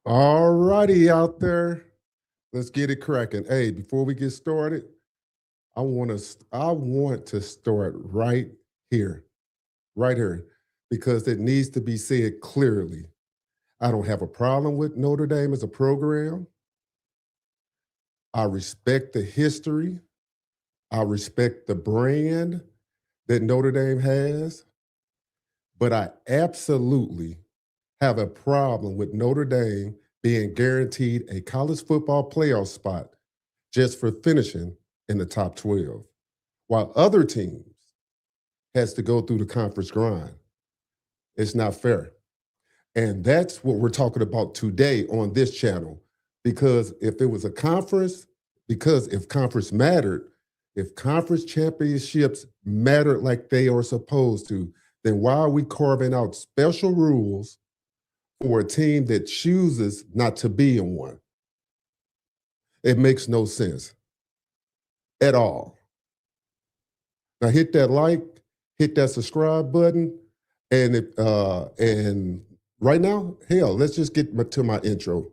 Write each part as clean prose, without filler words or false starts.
All righty out there. Let's get it cracking. Hey, before we get started, I want to start here, right here, because it needs to be said clearly. I don't have a problem with Notre Dame as a program. I respect the history. I respect the brand that Notre Dame has, but I absolutely have a problem with Notre Dame being guaranteed a college football playoff spot just for finishing in the top 12, while other teams has to go through the conference grind. It's not fair. And that's what we're talking about today on this channel. Because if it was a conference, because if conference mattered, if conference championships mattered like they are supposed to, then why are we carving out special rules for a team that chooses not to be in one? It makes no sense at all. Now hit that like, hit that subscribe button, and right now, hell, let's just get to my intro.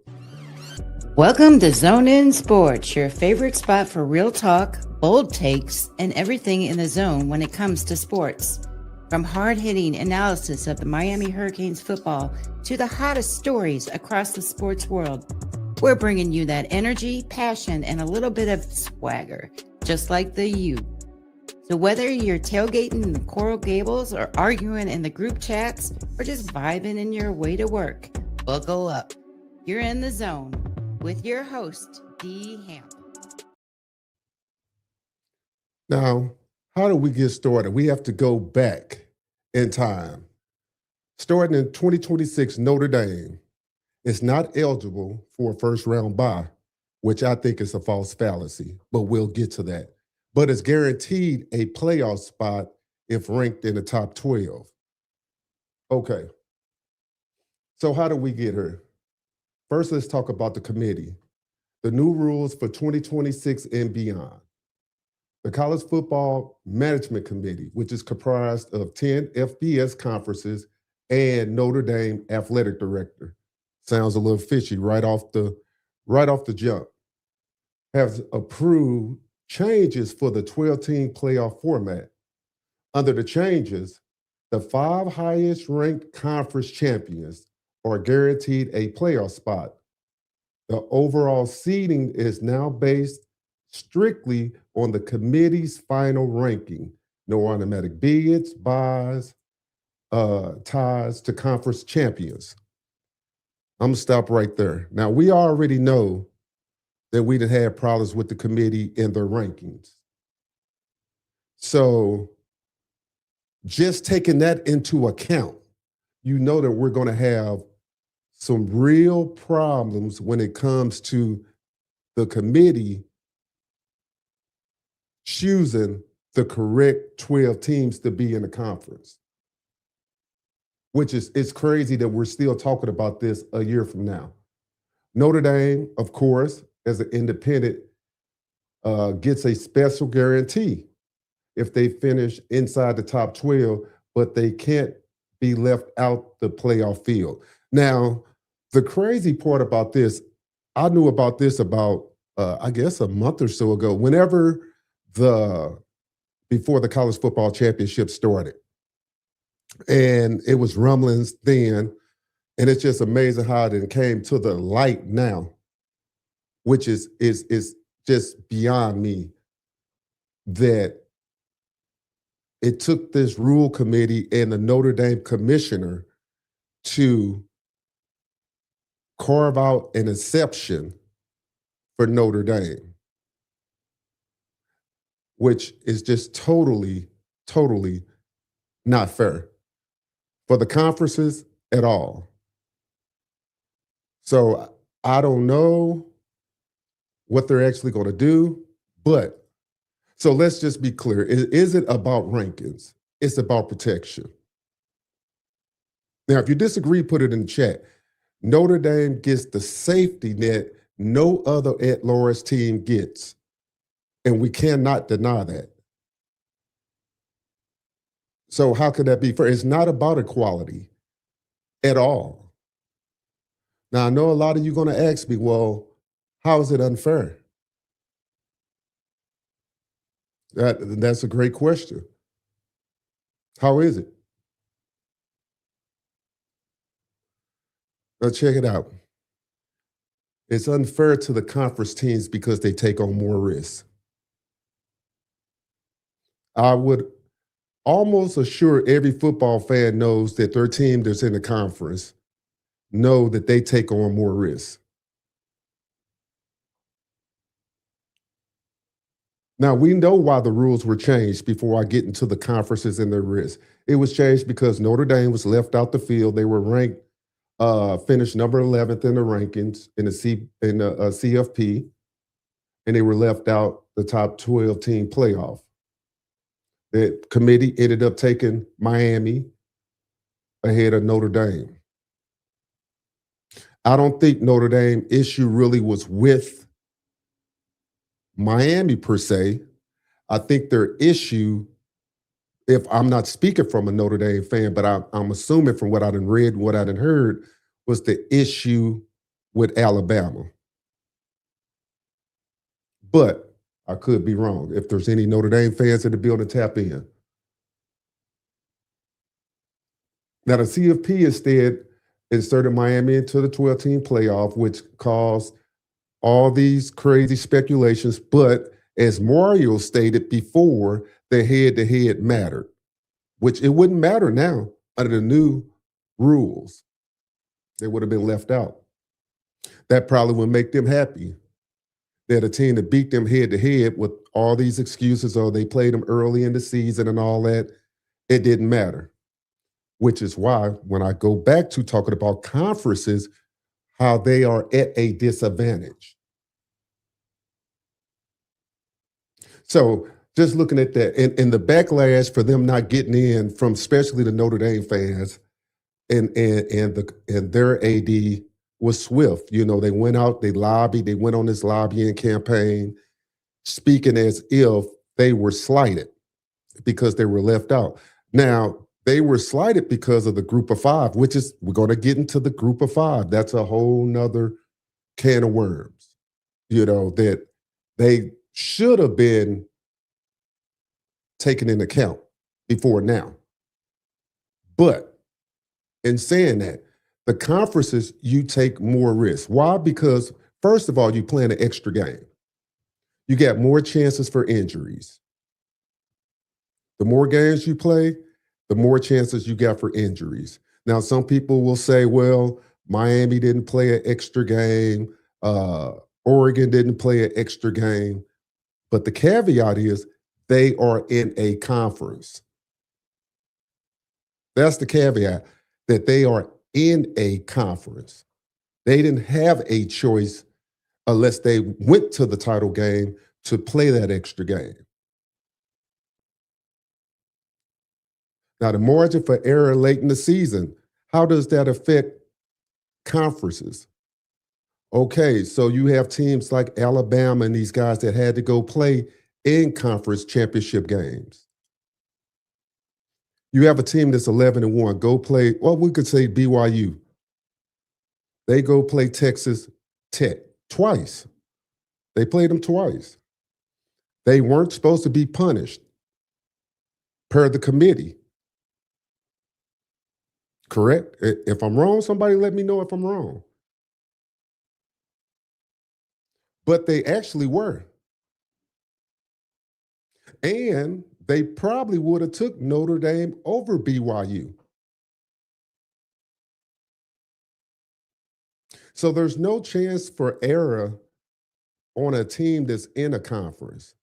Welcome to Zone In Sports, your favorite spot for real talk, bold takes, and everything in the zone when it comes to sports. From hard-hitting analysis of the Miami Hurricanes football to the hottest stories across the sports world, we're bringing you that energy, passion, and a little bit of swagger, just like the U. So whether you're tailgating in the Coral Gables or arguing in the group chats or just vibing in your way to work, buckle up. You're in the zone with your host, D. Hamp. Now, how do we get started? We have to go back in time. Starting in 2026, Notre Dame is not eligible for a first round bye, which I think is a false fallacy, but we'll get to that. But it's guaranteed a playoff spot if ranked in the top 12. Okay. So how do we get here? First, let's talk about the committee. The new rules for 2026 and beyond. The College Football Management Committee, which is comprised of 10 FBS conferences and Notre Dame athletic director. Sounds a little fishy right off the jump. Has approved changes for the 12-team playoff format. Under the changes, the 5 highest ranked conference champions are guaranteed a playoff spot. The overall seeding is now based strictly on the committee's final ranking. No automatic bids, buys, ties to conference champions. I'm gonna stop right there. Now, we already know that we didn't have problems with the committee in their rankings. So just taking that into account, you know that we're gonna have some real problems when it comes to the committee choosing the correct 12 teams to be in the conference, which is it's crazy that we're still talking about this a year from now. Notre Dame, of course, as an independent, gets a special guarantee if they finish inside the top 12, but they can't be left out the playoff field. Now, the crazy part about this, I knew about this about, I guess, a month or so ago, before the college football championship started. And it was rumblings then, and it's just amazing how it came to the light now, which is just beyond me, that it took this rule committee and the Notre Dame commissioner to carve out an exception for Notre Dame, which is just totally not fair for the conferences at all. So I don't know what they're actually going to do, but so let's just be clear. Is it about rankings? It's about protection. Now, if you disagree, put it in the chat. Notre Dame gets the safety net no other at-large team gets, and we cannot deny that. So how could that be fair? It's not about equality at all. Now, I know a lot of you going to ask me, well, how is it unfair? That's a great question. How is it? Now, check it out. It's unfair to the conference teams because they take on more risks. I would almost assure every football fan knows that their team that's in the conference know that they take on more risks. Now, we know why the rules were changed before I get into the conferences and their risks. It was changed because Notre Dame was left out the field. They were ranked, finished number 11th in the rankings in the CFP, and they were left out the top 12 team playoff. The committee ended up taking Miami ahead of Notre Dame. I don't think Notre Dame issue really was with Miami per se. I think their issue, if I'm not speaking from a Notre Dame fan, but I'm assuming from what I done read and what I done heard, was the issue with Alabama. But I could be wrong. If there's any Notre Dame fans in the building, tap in. Now, the CFP instead inserted Miami into the 12-team playoff, which caused all these crazy speculations. But as Mario stated before, the head-to-head mattered, which it wouldn't matter now under the new rules. They would have been left out. That probably would make them happy. They had a team that beat them head-to-head with all these excuses, or they played them early in the season and all that. It didn't matter. Which is why when I go back to talking about conferences, how they are at a disadvantage. So just looking at that and the backlash for them not getting in from especially the Notre Dame fans and their AD was swift. You know, they went out, they lobbied, they went on this lobbying campaign, speaking as if they were slighted because they were left out. Now, they were slighted because of the group of five, which is, we're going to get into the group of five. That's a whole nother can of worms, you know, that they should have been taken into account before now. But in saying that, the conferences, you take more risks. Why? Because, first of all, you play an extra game. You get more chances for injuries. The more games you play, the more chances you got for injuries. Now, some people will say, well, Miami didn't play an extra game. Oregon didn't play an extra game. But the caveat is they are in a conference. That's the caveat, that they are in a conference. They didn't have a choice unless they went to the title game to play that extra game. Now, the margin for error late in the season, how does that affect conferences? Okay, so you have teams like Alabama and these guys that had to go play in conference championship games. You have a team that's 11-1, go play, well, we could say BYU. They go play Texas Tech twice. They played them twice. They weren't supposed to be punished per the committee. Correct? If I'm wrong, somebody let me know if I'm wrong. But they actually were. And they probably would have took Notre Dame over BYU. So there's no chance for error on a team that's in a conference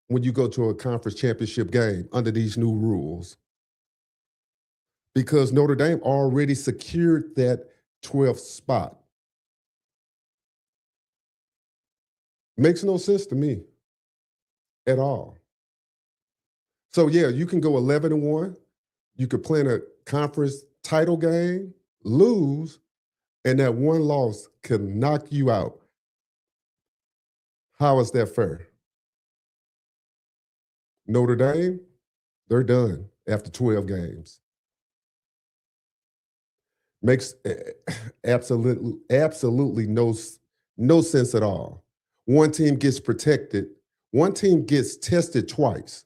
when you go to a conference championship game under these new rules. Because Notre Dame already secured that 12th spot. Makes no sense to me at all. So yeah, you can go 11-1. You could play in a conference title game, lose, and that one loss can knock you out. How is that fair? Notre Dame, they're done after 12 games. Makes absolutely no sense at all. One team gets protected, one team gets tested twice,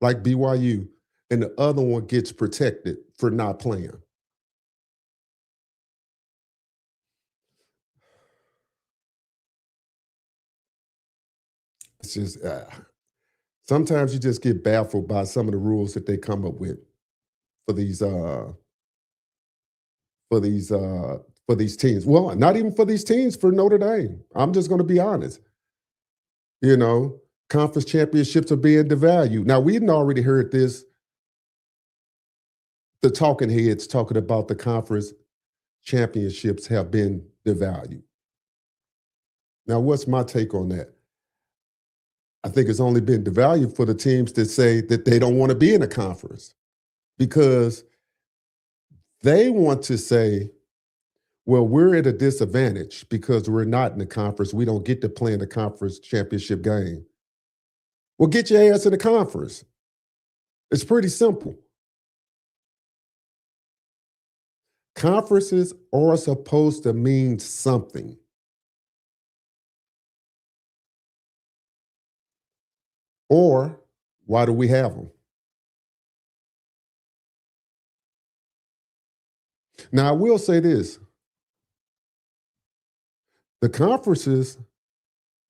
like BYU, and the other one gets protected for not playing. It's just sometimes you just get baffled by some of the rules that they come up with for these for these uh for these teams. Well, not even for these teams, for Notre Dame. I'm just going to be honest. You know, conference championships are being devalued. Now, we'd already heard this, the talking heads talking about the conference championships have been devalued. Now, what's my take on that? I think it's only been devalued for the teams that say that they don't want to be in a conference because they want to say, well, we're at a disadvantage because we're not in the conference. We don't get to play in the conference championship game. Well, get your ass in the conference. It's pretty simple. Conferences are supposed to mean something. Or why do we have them? Now, I will say this. The conferences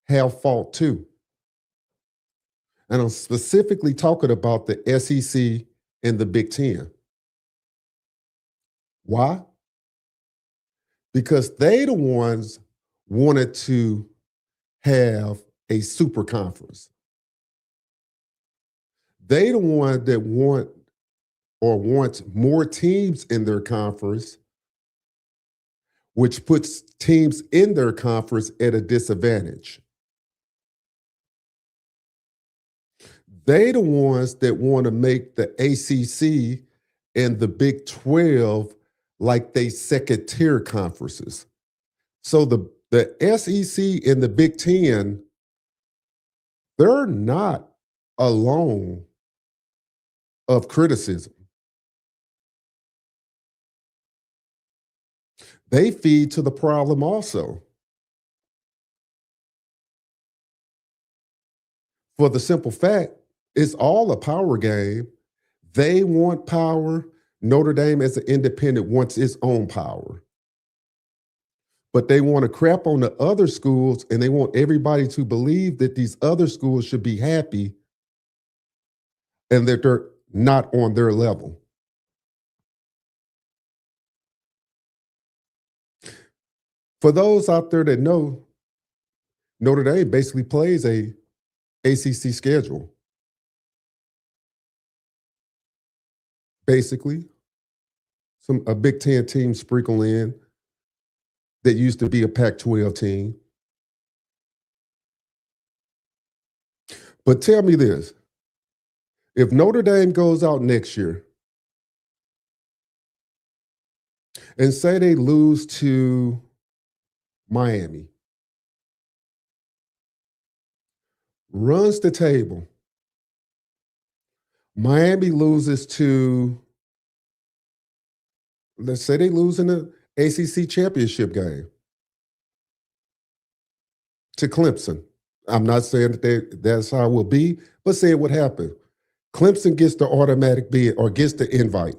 have fault too. And I'm specifically talking about the SEC and the Big Ten. Why? Because they the ones wanted to have a super conference. They the one that wants more teams in their conference, which puts teams in their conference at a disadvantage. They the ones that want to make the ACC and the Big 12 like they second tier conferences. So the SEC and the Big 10, they're not alone of criticism. They feed to the problem also. For the simple fact, it's all a power game. They want power. Notre Dame, as an independent, wants its own power. But they want to crap on the other schools, and they want everybody to believe that these other schools should be happy and that they're not on their level. For those out there that know, Notre Dame basically plays a ACC schedule. Basically, a Big Ten team sprinkle in that used to be a Pac-12 team. But tell me this, if Notre Dame goes out next year and say they lose to Miami, runs the table, Miami loses to, let's say they lose in the ACC championship game to Clemson. I'm not saying that that's how it will be, but say it would happen. Clemson gets the automatic bid or gets the invite.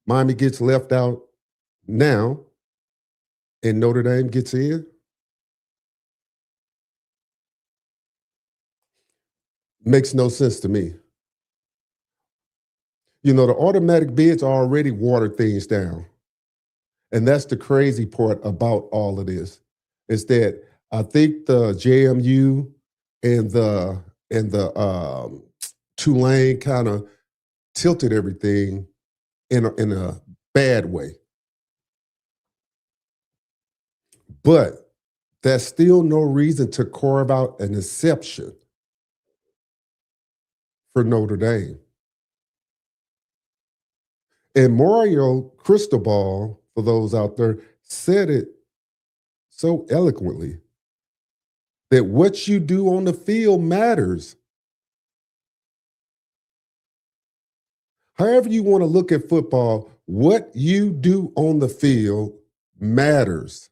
Miami gets left out now, and Notre Dame gets in. Makes no sense to me. You know, the automatic bids already water things down. And that's the crazy part about all of this, is that I think the JMU and the Tulane kind of tilted everything in a bad way. But that's still no reason to carve out an exception for Notre Dame. And Mario Cristobal, for those out there, said it so eloquently that what you do on the field matters. However you want to look at football, What you do on the field matters.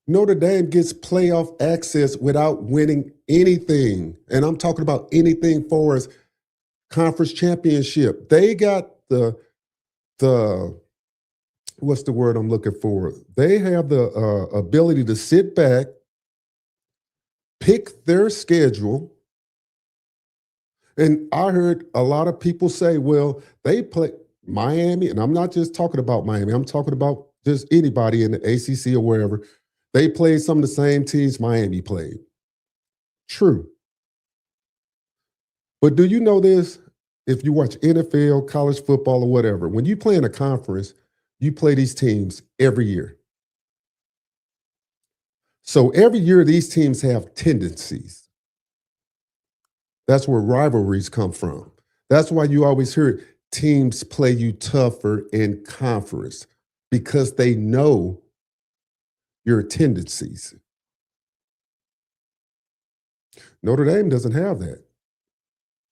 Notre Dame gets playoff access without winning anything. And I'm talking about anything for as conference championship. They got the what's the word I'm looking for? They have the ability to sit back, pick their schedule. And I heard a lot of people say, well, they play Miami, and I'm not just talking about Miami, I'm talking about just anybody in the ACC or wherever. They played some of the same teams Miami played. True. But do you know this? If you watch NFL, college football, or whatever, when you play in a conference, you play these teams every year. So every year, these teams have tendencies. That's where rivalries come from. That's why you always hear teams play you tougher in conference because they know your tendencies. Notre Dame doesn't have that.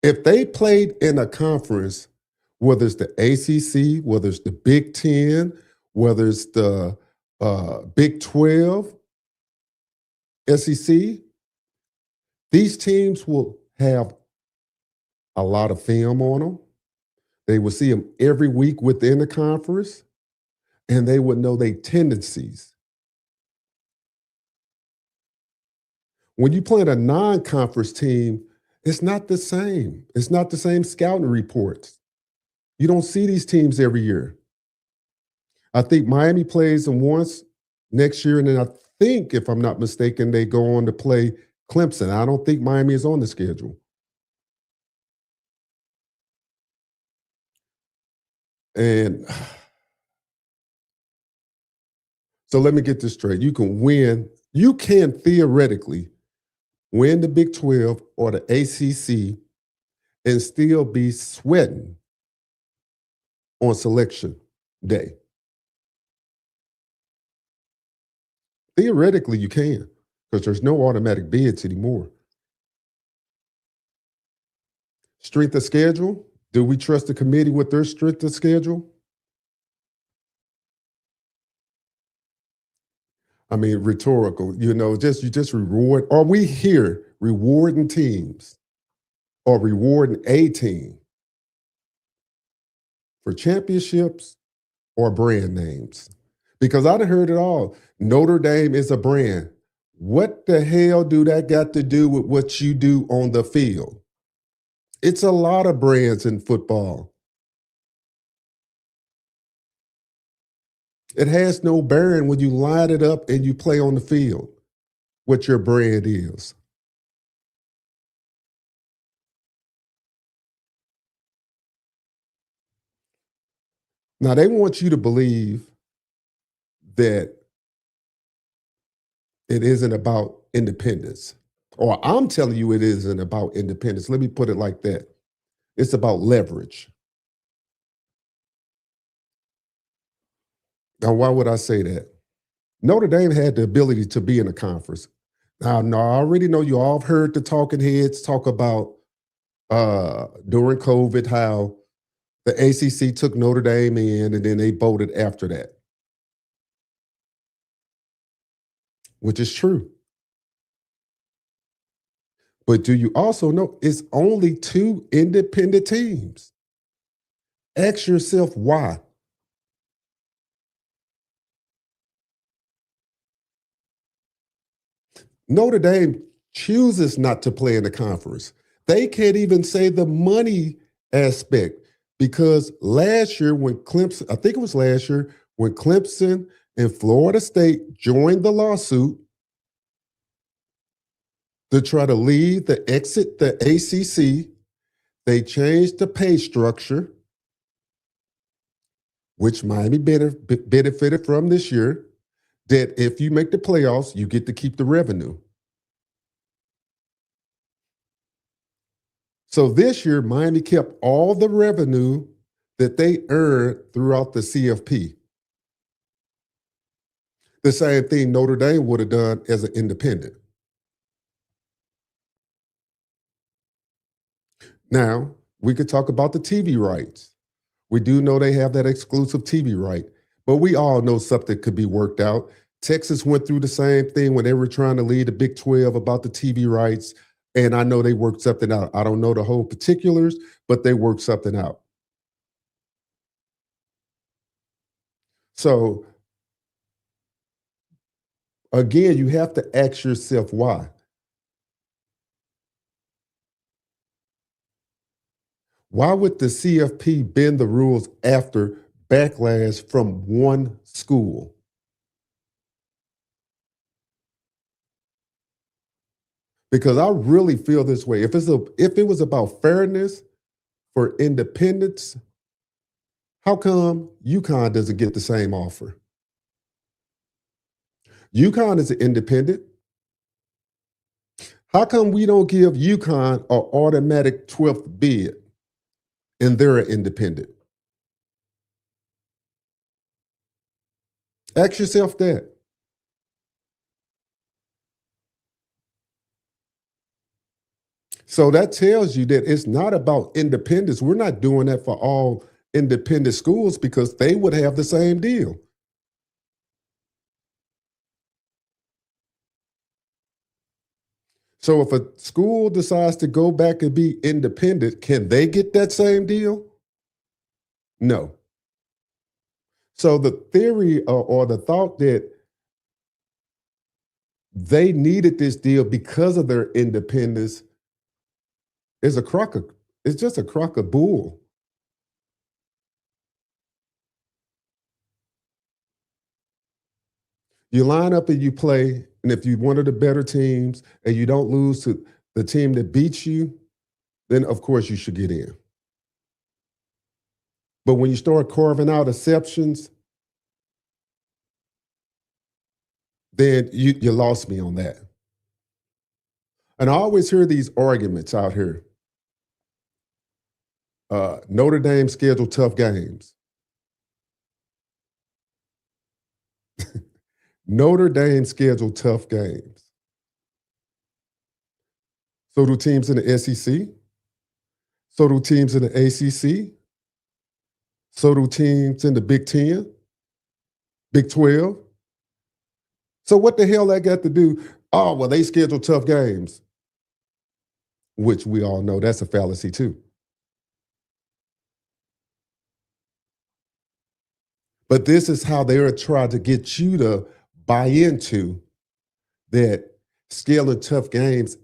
If they played in a conference, whether it's the ACC, whether it's the Big Ten, whether it's the Big 12, SEC, these teams will have a lot of film on them. They will see them every week within the conference, and they would know their tendencies. When you play in a non-conference team, it's not the same. It's not the same scouting reports. You don't see these teams every year. I think Miami plays them once next year, and then I think, if I'm not mistaken, they go on to play Clemson. I don't think Miami is on the schedule. And so let me get this straight. You can theoretically win the Big 12 or the ACC and still be sweating on selection day. Theoretically, you can, because there's no automatic bids anymore. Strength of schedule. Do we trust the committee with their strength of schedule? I mean, rhetorical, you just reward. Are we here rewarding teams or rewarding a team for championships or brand names? Because I've heard it all. Notre Dame is a brand. What the hell do that got to do with what you do on the field? It's a lot of brands in football. It has no bearing when you line it up and you play on the field what your brand is. Now, they want you to believe that it isn't about independence. Or I'm telling you it isn't about independence. Let me put it like that. It's about leverage. Now, why would I say that? Notre Dame had the ability to be in a conference. Now, I already know you all have heard the talking heads talk about during COVID how the ACC took Notre Dame in and then they voted after that, which is true. But do you also know it's only two independent teams? Ask yourself why. Notre Dame chooses not to play in the conference. They can't even say the money aspect because last year when Clemson, I think it was last year, when Clemson and Florida State joined the lawsuit to try to leave the exit the ACC, they changed the pay structure, which Miami benefited from this year, that if you make the playoffs, you get to keep the revenue. So this year, Miami kept all the revenue that they earned throughout the CFP. The same thing Notre Dame would have done as an independent. Now, We could talk about the TV rights. We do know they have that exclusive TV right, but we all know something could be worked out. Texas went through the same thing when they were trying to lead the Big 12 about the TV rights, and I know they worked something out. I don't know the whole particulars, but they worked something out. So again, you have to ask yourself why. Why would the CFP bend the rules after backlash from one school? Because I really feel this way. If it was about fairness for independence, how come UConn doesn't get the same offer? UConn is an independent. How come we don't give UConn an automatic 12th bid and they're an independent? Ask yourself that. So that tells you that it's not about independence. We're not doing that for all independent schools because they would have the same deal. So if a school decides to go back and be independent, can they get that same deal? No. So the theory or the thought that they needed this deal because of their independence is it's just a crock of bull. You line up and you play, and if you're one of the better teams and you don't lose to the team that beats you, then of course you should get in. But when you start carving out exceptions, then you lost me on that. And I always hear these arguments out here. Notre Dame scheduled tough games. Notre Dame scheduled tough games. So do teams in the SEC. So do teams in the ACC. So do teams in the Big 10, Big 12. So what the hell that got to do? Oh, well, they schedule tough games, which we all know that's a fallacy too. But this is how they're trying to get you to buy into that scaling tough games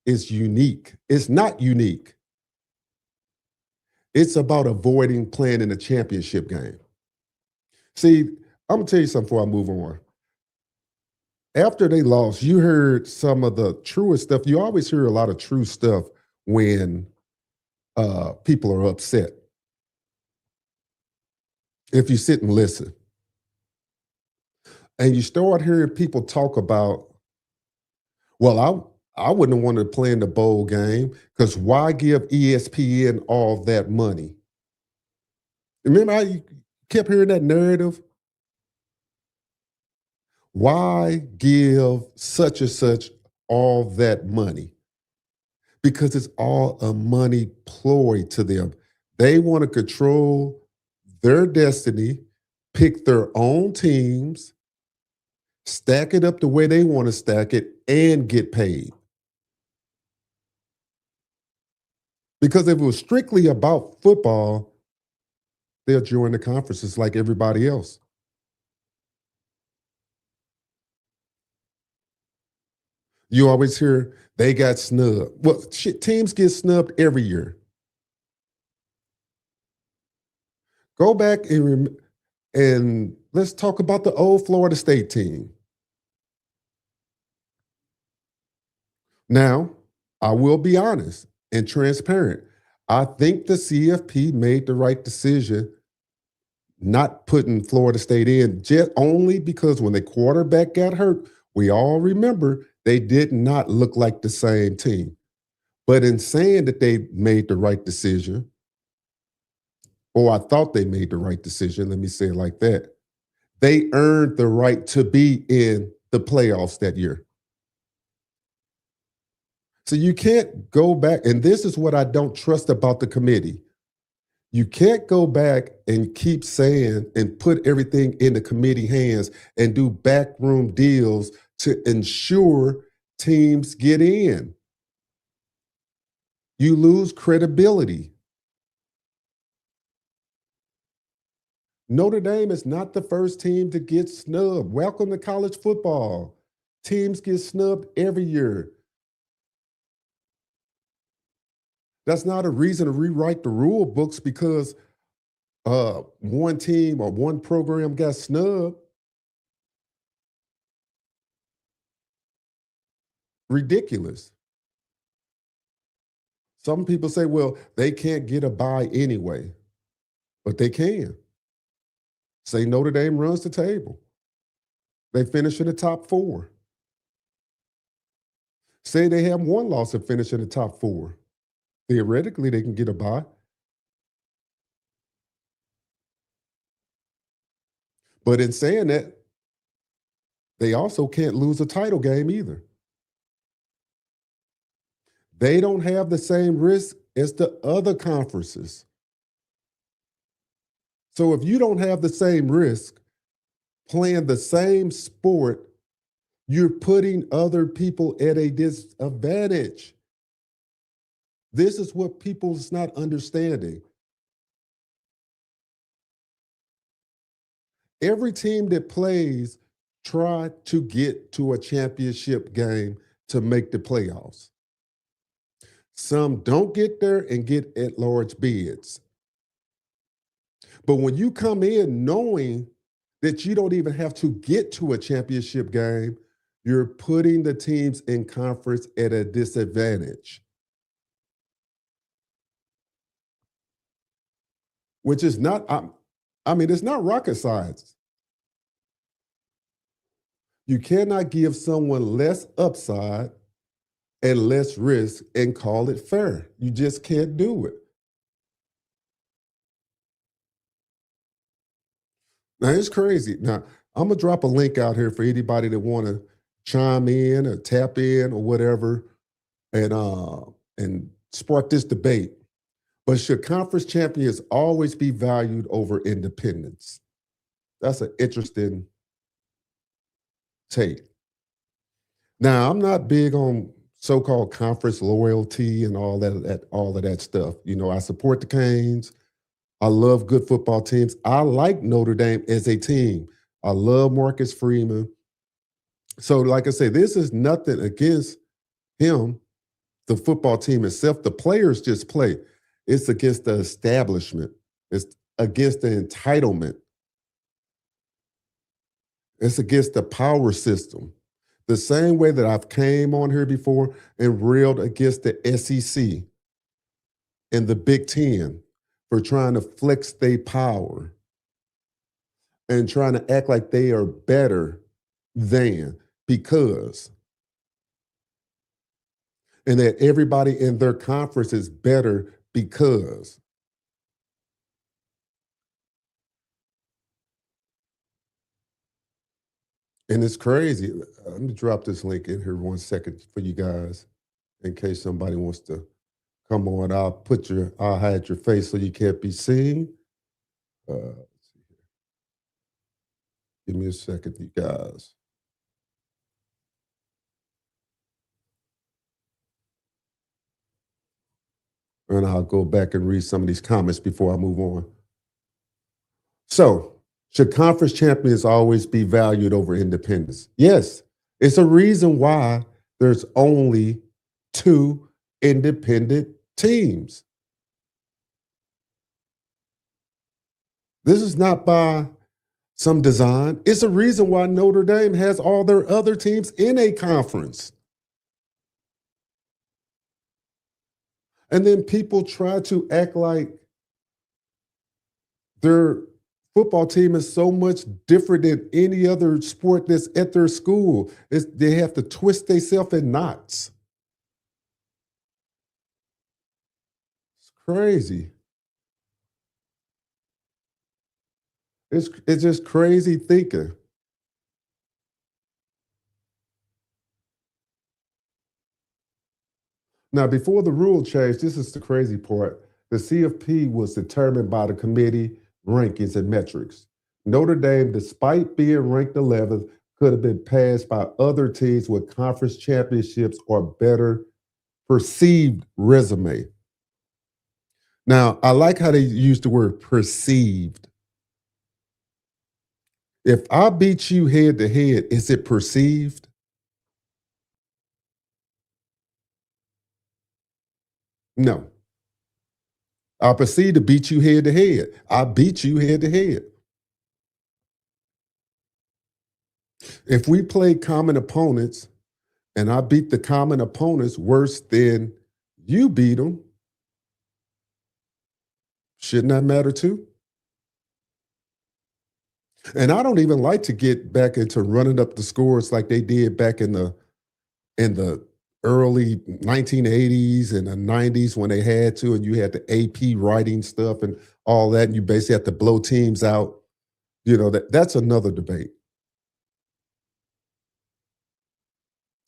is unique. It's not unique. It's about avoiding playing in a championship game. See, I'm gonna tell you something before I move on. After they lost, you heard some of the truest stuff. You always hear a lot of true stuff when people are upset. If you sit and listen, and you start hearing people talk about, well, I wouldn't have wanted to play in the bowl game because why give ESPN all that money? Remember how you kept hearing that narrative? Why give such and such all that money? Because it's all a money ploy to them. They want to control their destiny, pick their own teams, stack it up the way they want to stack it, and get paid. Because if it was strictly about football, they'll join the conferences like everybody else. You always hear they got snubbed. Well, shit, teams get snubbed every year. Go back and let's talk about the old Florida State team. Now, I will be honest and transparent. I think the CFP made the right decision not putting Florida State in just only because when the quarterback got hurt, we all remember they did not look like the same team. But in saying that they made the right decision, or I thought they made the right decision, let me say it like that, they earned the right to be in the playoffs that year. So you can't go back, and this is what I don't trust about the committee. You can't go back and keep saying and put everything in the committee hands and do backroom deals to ensure teams get in. You lose credibility. Notre Dame is not the first team to get snubbed. Welcome to college football. Teams get snubbed every year. That's not a reason to rewrite the rule books because one team or one program got snubbed. Ridiculous. Some people say, well, they can't get a bye anyway, but they can. Say Notre Dame runs the table. They finish in the top four. Say they have one loss and finish in the top four. Theoretically, they can get a bye. But in saying that, they also can't lose a title game either. They don't have the same risk as the other conferences. So if you don't have the same risk playing the same sport, you're putting other people at a disadvantage. This is what people's not understanding. Every team that plays try to get to a championship game to make the playoffs. Some don't get there and get at-large bids. But when you come in knowing that you don't even have to get to a championship game, you're putting the teams in conference at a disadvantage. Which is not, it's not rocket science. You cannot give someone less upside and less risk and call it fair. You just can't do it. Now, it's crazy. Now, I'm going to drop a link out here for anybody that want to chime in or tap in or whatever and spark this debate. But should conference champions always be valued over independents? That's an interesting take. Now, I'm not big on so-called conference loyalty and all of that stuff. You know, I support the Canes. I love good football teams. I like Notre Dame as a team. I love Marcus Freeman. So, like I say, this is nothing against him, the football team itself. The players just play. It's against the establishment. It's against the entitlement. It's against the power system. The same way that I've came on here before and railed against the SEC and the Big Ten for trying to flex their power and trying to act like they are better than because. And that everybody in their conference is better because. And it's crazy. Let me drop this link in here 1 second for you guys in case somebody wants to come on. I'll hide your face so you can't be seen. Let's see here. Give me a second, you guys. And I'll go back and read some of these comments before I move on. So, should conference champions always be valued over independents? Yes. It's a reason why there's only 2 independent teams. This is not by some design. It's a reason why Notre Dame has all their other teams in a conference. And then people try to act like their football team is so much different than any other sport that's at their school. They have to twist themselves in knots. It's crazy. It's just crazy thinking. Now, before the rule change, this is the crazy part. The CFP was determined by the committee rankings and metrics. Notre Dame, despite being ranked 11th, could have been passed by other teams with conference championships or better perceived resume. Now, I like how they use the word perceived. If I beat you head to head, is it perceived? No. I proceed to beat you head to head. I beat you head to head. If we play common opponents and I beat the common opponents worse than you beat them, shouldn't that matter too? And I don't even like to get back into running up the scores like they did back in the early 1980s and the 90s when they had to, and you had the AP writing stuff and all that, and you basically had to blow teams out. That's another debate.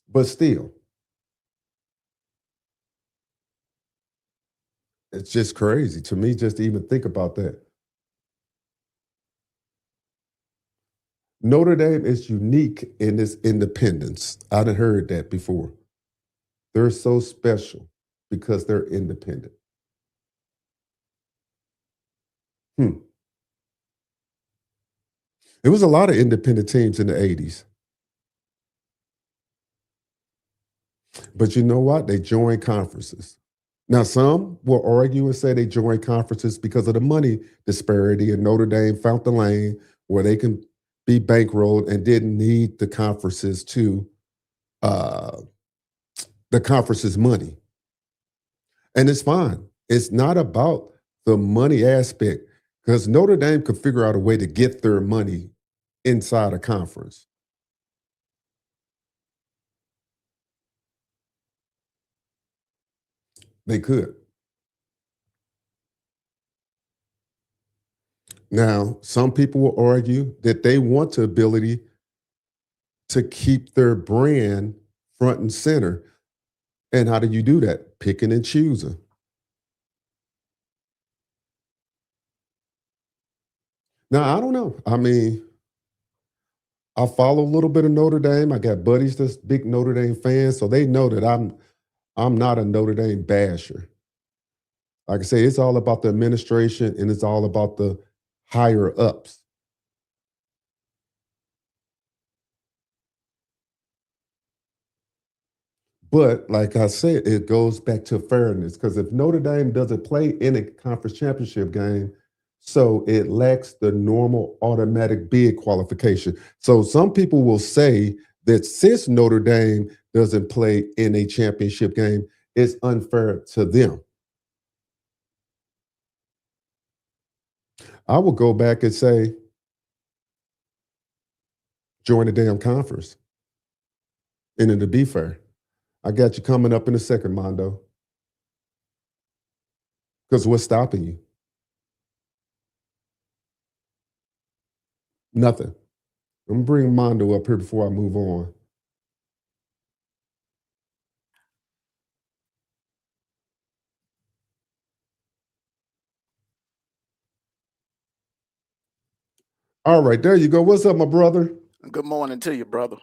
But still, it's just crazy to me just to even think about that. Notre Dame is unique in its independence. I'd heard that before. They're so special because they're independent. It was a lot of independent teams in the 80s. But you know what? They joined conferences. Now, some will argue and say they joined conferences because of the money disparity, and Notre Dame found the lane where they can be bankrolled and didn't need the conferences to the conference's money. And it's fine. It's not about the money aspect because Notre Dame could figure out a way to get their money inside a conference. They could. Now, some people will argue that they want the ability to keep their brand front and center. And how do you do that? Picking and choosing. Now, I don't know. I mean, I follow a little bit of Notre Dame. I got buddies that's big Notre Dame fans, so they know that I'm not a Notre Dame basher. Like I say, it's all about the administration and it's all about the higher ups. But like I said, it goes back to fairness because if Notre Dame doesn't play in a conference championship game, so it lacks the normal automatic bid qualification. So some people will say that since Notre Dame doesn't play in a championship game, it's unfair to them. I will go back and say, join the damn conference. And then to be fair, I got you coming up in a second, Mondo. Because what's stopping you? Nothing. I'm gonna bring Mondo up here before I move on. All right, there you go. What's up, my brother? Good morning to you, brother.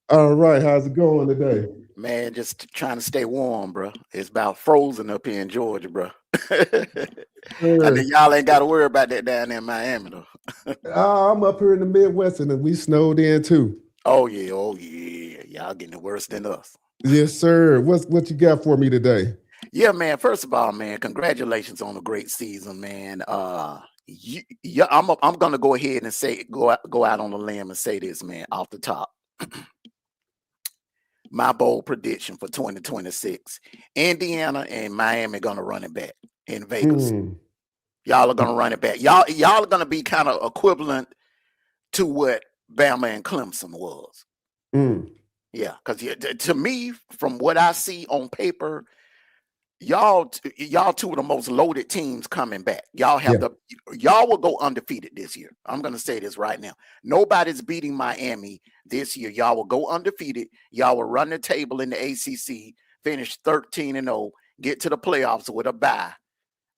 All right, how's it going today? Man, just trying to stay warm, bro. It's about frozen up here in Georgia, bro. I think y'all ain't got to worry about that down there in Miami, though. I'm up here in the Midwest, and we snowed in too. Oh yeah. Y'all getting it worse than us. Yes, sir. What you got for me today? Yeah, man. First of all, man, congratulations on a great season, man. I'm gonna go ahead and say go out on a limb and say this, man, off the top. My bold prediction for 2026: Indiana and Miami gonna run it back in Vegas. Y'all are gonna run it back. Y'all are gonna be kind of equivalent to what Bama and Clemson was. Yeah, because to me, from what I see on paper, y'all two of the most loaded teams coming back. Y'all will go undefeated this year. I'm gonna say this right now. Nobody's beating Miami this year. Y'all will go undefeated. Y'all will run the table in the ACC. finish 13-0, get to the playoffs with a bye.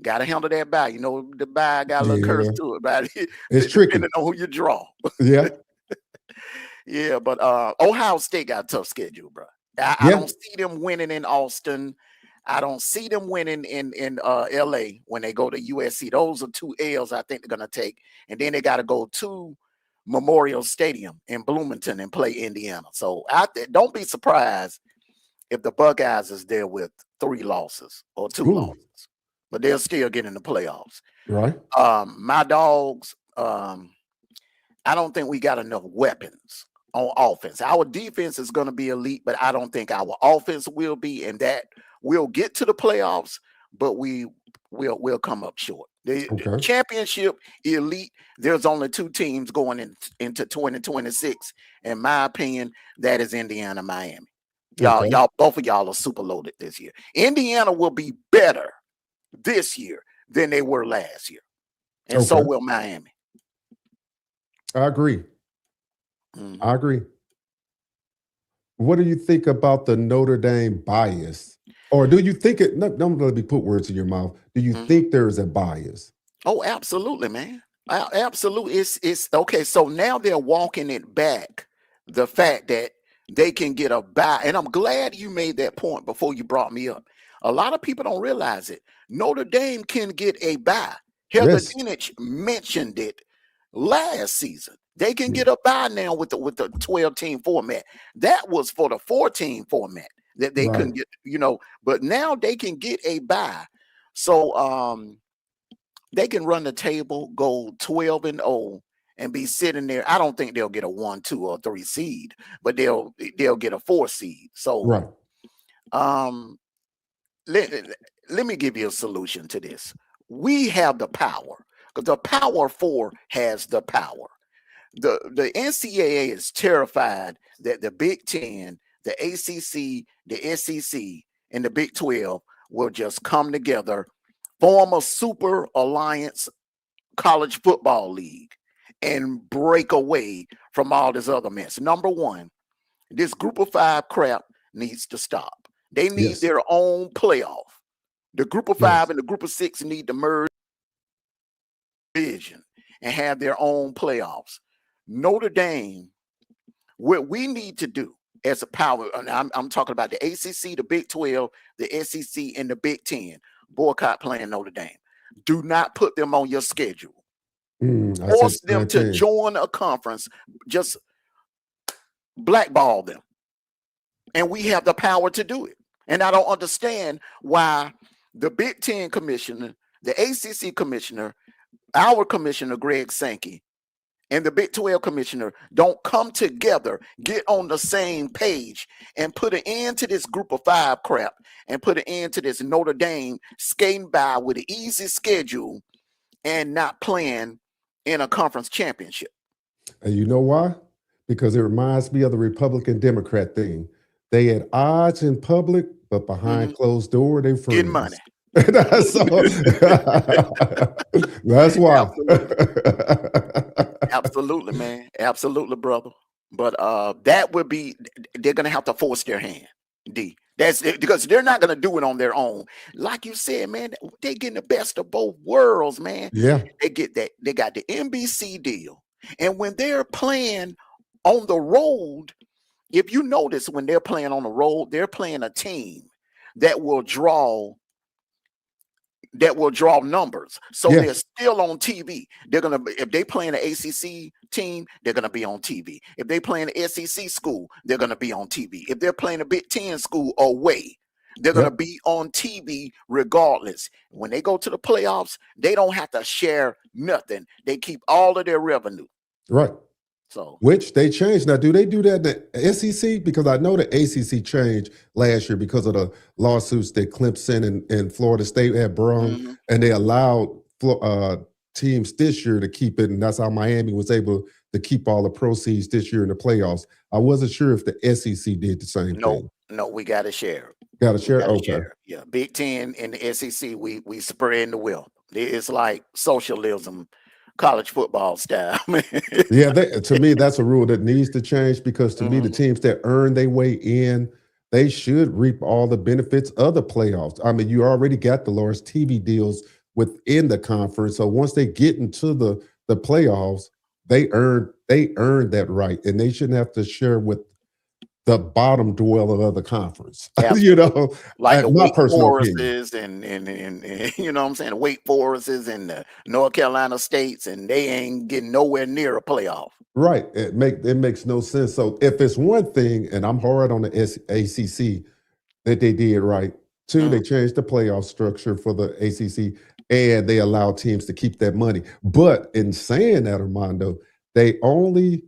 Got to handle that bye. You know, the bye got a little curse to it, but it's tricky. depending on who you draw. Yeah. Yeah, but Ohio State got a tough schedule, bro. I don't see them winning in Austin. I don't see them winning in LA when they go to USC. Those are 2 L's I think they're gonna take, and then they got to go to Memorial Stadium in Bloomington and play Indiana. So don't be surprised if the Buckeyes is there with 3 losses or 2 losses, but they'll still get in the playoffs. Right. My dogs. I don't think we got enough weapons on offense. Our defense is going to be elite, but I don't think our offense will be, and that we'll get to the playoffs, but we'll come up short. The championship elite, there's only 2 teams going into 2026. In my opinion, that is Indiana, Miami. Y'all, both of y'all are super loaded this year. Indiana will be better this year than they were last year. And so will Miami. I agree. I agree. What do you think about the Notre Dame bias? Or do you think it, don't let me put words in your mouth. Do you think there's a bias? Oh, absolutely, man. Absolutely. It's okay. So now they're walking it back. The fact that they can get a bye. And I'm glad you made that point before you brought me up. A lot of people don't realize it. Notre Dame can get a bye. Heather Dinich mentioned it last season. They can get a bye now with the 12-team format. That was for the 14 format that they couldn't get, but now they can get a bye. So they can run the table, go 12-0 and be sitting there. I don't think they'll get a 1, 2, or 3 seed, but they'll get a 4 seed. So let me give you a solution to this. We have the power, because the Power 4 has the power. The NCAA is terrified that the Big Ten, the ACC, the SEC, and the Big 12 will just come together, form a super alliance college football league, and break away from all this other mess. Number one, this group of 5 crap needs to stop. They need their own playoff. The group of 5 and the group of 6 need to merge division and have their own playoffs. Notre Dame, what we need to do as a power, and I'm talking about the ACC, the Big 12, the SEC, and the Big 10, boycott playing Notre Dame. Do not put them on your schedule. Force them to join a conference. Just blackball them. And we have the power to do it. And I don't understand why the Big 10 commissioner, the ACC commissioner, our commissioner, Greg Sankey, and the Big 12 commissioner don't come together, get on the same page, and put an end to this group of 5 crap, and put an end to this Notre Dame skating by with an easy schedule and not playing in a conference championship. And you know why? Because it reminds me of the Republican-Democrat thing. They at odds in public, but behind closed door, they friends. Getting money. That's why. Absolutely, man. Absolutely, brother. But that would be, they're gonna have to force their hand, D. That's because they're not gonna do it on their own. Like you said, man, they getting the best of both worlds, man. Yeah. They get that, they got the NBC deal. And when they're playing on the road, if you notice, when they're playing on the road, they're playing a team that will draw numbers. So they're still on TV. They're gonna, if they play in an ACC team, they're gonna be on TV. If they play in an SEC school, they're gonna be on TV. If they're playing a Big 10 school away, they're gonna be on TV regardless. When they go to the playoffs, they don't have to share nothing. They keep all of their revenue. Right. So, which they changed. Now, do they do that in the SEC? Because I know the ACC changed last year because of the lawsuits that Clemson and Florida State had brought, and they allowed teams this year to keep it, and that's how Miami was able to keep all the proceeds this year in the playoffs. I wasn't sure if the SEC did the same thing. No, we got to share. Got to share? Okay. Share. Yeah, Big 10 and the SEC, we spread the wealth. It's like socialism, college football style, man. Yeah, to me, that's a rule that needs to change, because to me, the teams that earn their way in, they should reap all the benefits of the playoffs. I mean, you already got the large TV deals within the conference. So once they get into the playoffs, they earned that right. And they shouldn't have to share with the bottom dweller of the conference. Like the My Wake personal opinion. Forests and you know what I'm saying, the Wake Forests and the North Carolina States, and they ain't getting nowhere near a playoff. Right. It makes no sense. So if it's one thing, and I'm hard on the ACC that they did right. Two, Mm, they changed the playoff structure for the ACC, and they allow teams to keep that money. But in saying that, Armando, they only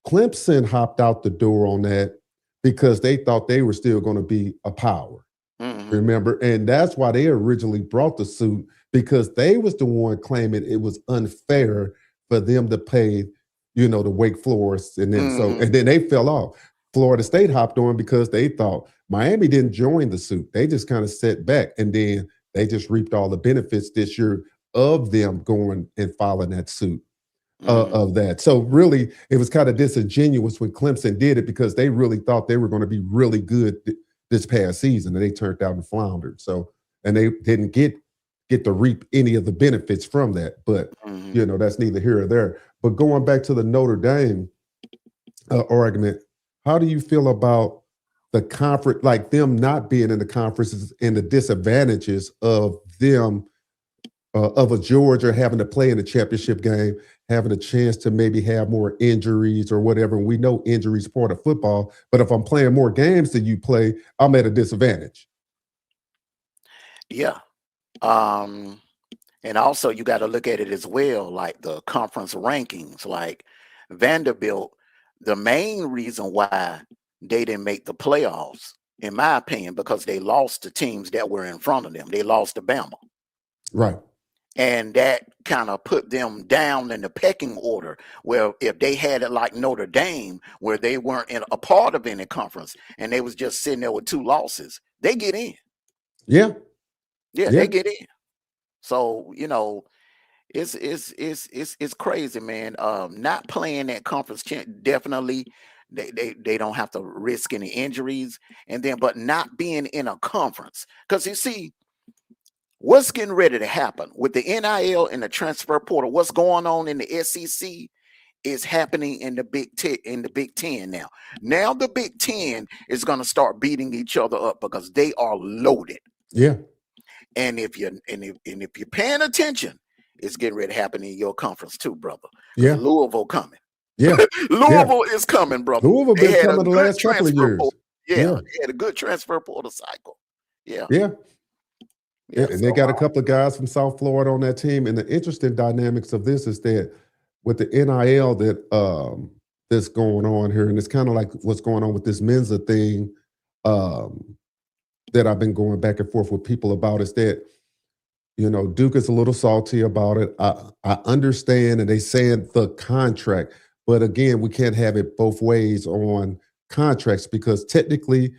Clemson hopped out the door on that because they thought they were still going to be a power. mhm, Remember, and that's why they originally brought the suit, because they was the one claiming it was unfair for them to pay, the Wake Forest, and then mhm, they fell off. Florida State hopped on because they thought Miami didn't join the suit. They just kind of set back, and then they just reaped all the benefits this year of them going and filing that suit mhm, of that. So really, it was kind of disingenuous when Clemson did it, because they really thought they were going to be really good this past season, and they turned out and floundered. So, and they didn't get to reap any of the benefits from that. But mhm. that's neither here or there. But going back to the Notre Dame argument, how do you feel about the conference, like them not being in the conferences, and the disadvantages of them, of a Georgia having to play in the championship game, having a chance to maybe have more injuries or whatever? And we know injuries part of football, but if I'm playing more games than you play, I'm at a disadvantage. Yeah. Um, and also you got to look at it as well, like the conference rankings, like Vanderbilt. The main reason why they didn't make the playoffs, in my opinion, because they lost to teams that were in front of them. They lost to Bama. Right. And that kind of put them down in the pecking order. Where if they had it like Notre Dame, where they weren't in a part of any conference and they was just sitting there with 2 losses, they get in. Yeah. Yeah, Yeah. they get in. So it's crazy, man. Not playing that conference definitely. They don't have to risk any injuries, and then but not being in a conference, because you see what's getting ready to happen with the NIL and the transfer portal. What's going on in the SEC is happening in the Big Ten now. Now the Big Ten is going to start beating each other up because they are loaded. Yeah. And if you're paying attention, it's getting ready to happen in your conference too, brother. Because Yeah. Louisville coming. Yeah. Yeah. Louisville is coming, brother. Louisville They been had a coming the good last couple of transfer years. portal. Yeah, Yeah. they had a good transfer portal cycle. Yeah, Yeah. yeah. And they So got a couple of guys from South Florida on that team. And the interesting dynamics of this is that with the NIL that's going on here, and it's kind of like what's going on with this Mensa thing, um, that I've been going back and forth with people about, is that Duke is a little salty about it. I understand, and they saying the contract, but again, we can't have it both ways on contracts, because technically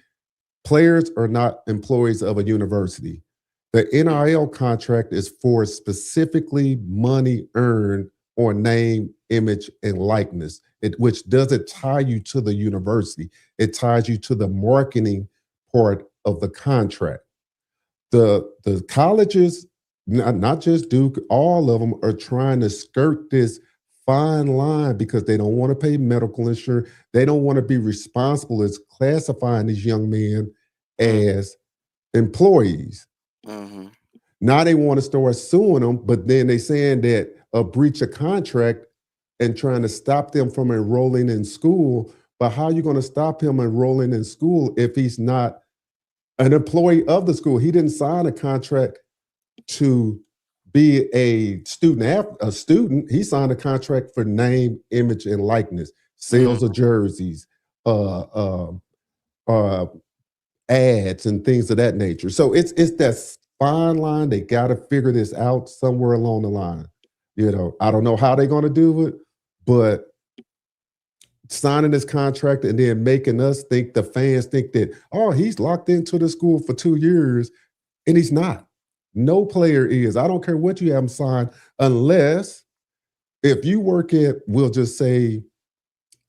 players are not employees of a university. The NIL contract is for specifically money earned on name, image, and likeness, which doesn't tie you to the university. It ties you to the marketing part of the contract. The colleges, not just Duke, all of them are trying to skirt this fine line because they don't want to pay medical insurance. They don't want to be responsible as classifying these young men as employees. mhm. Now they want to start suing them, but then they saying that a breach of contract and trying to stop them from enrolling in school. But how are you going to stop him enrolling in school if he's not an employee of the school? He didn't sign a contract to be a student. He signed a contract for name, image, and likeness, sales of jerseys, uh, uh, uh, ads, and things of that nature. So it's that fine line. They got to figure this out somewhere along the line. I don't know how they're going to do it, but signing this contract and then making us think, the fans think that, oh, he's locked into the school for 2 years, and he's not. No player is. I don't care what you have him signed, unless if you work at, we'll just say,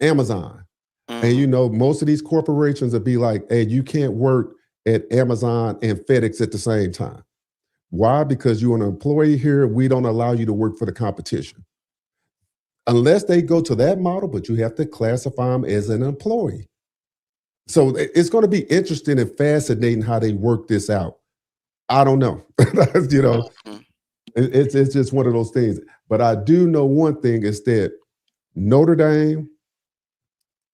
Amazon. And Mm-hmm. most of these corporations would be like, hey, you can't work at Amazon and FedEx at the same time. Why? Because you're an employee here. We don't allow you to work for the competition. Unless they go to that model, but you have to classify them as an employee. So it's going to be interesting and fascinating how they work this out. I don't know. Mm-hmm. It's just one of those things. But I do know one thing is that Notre Dame,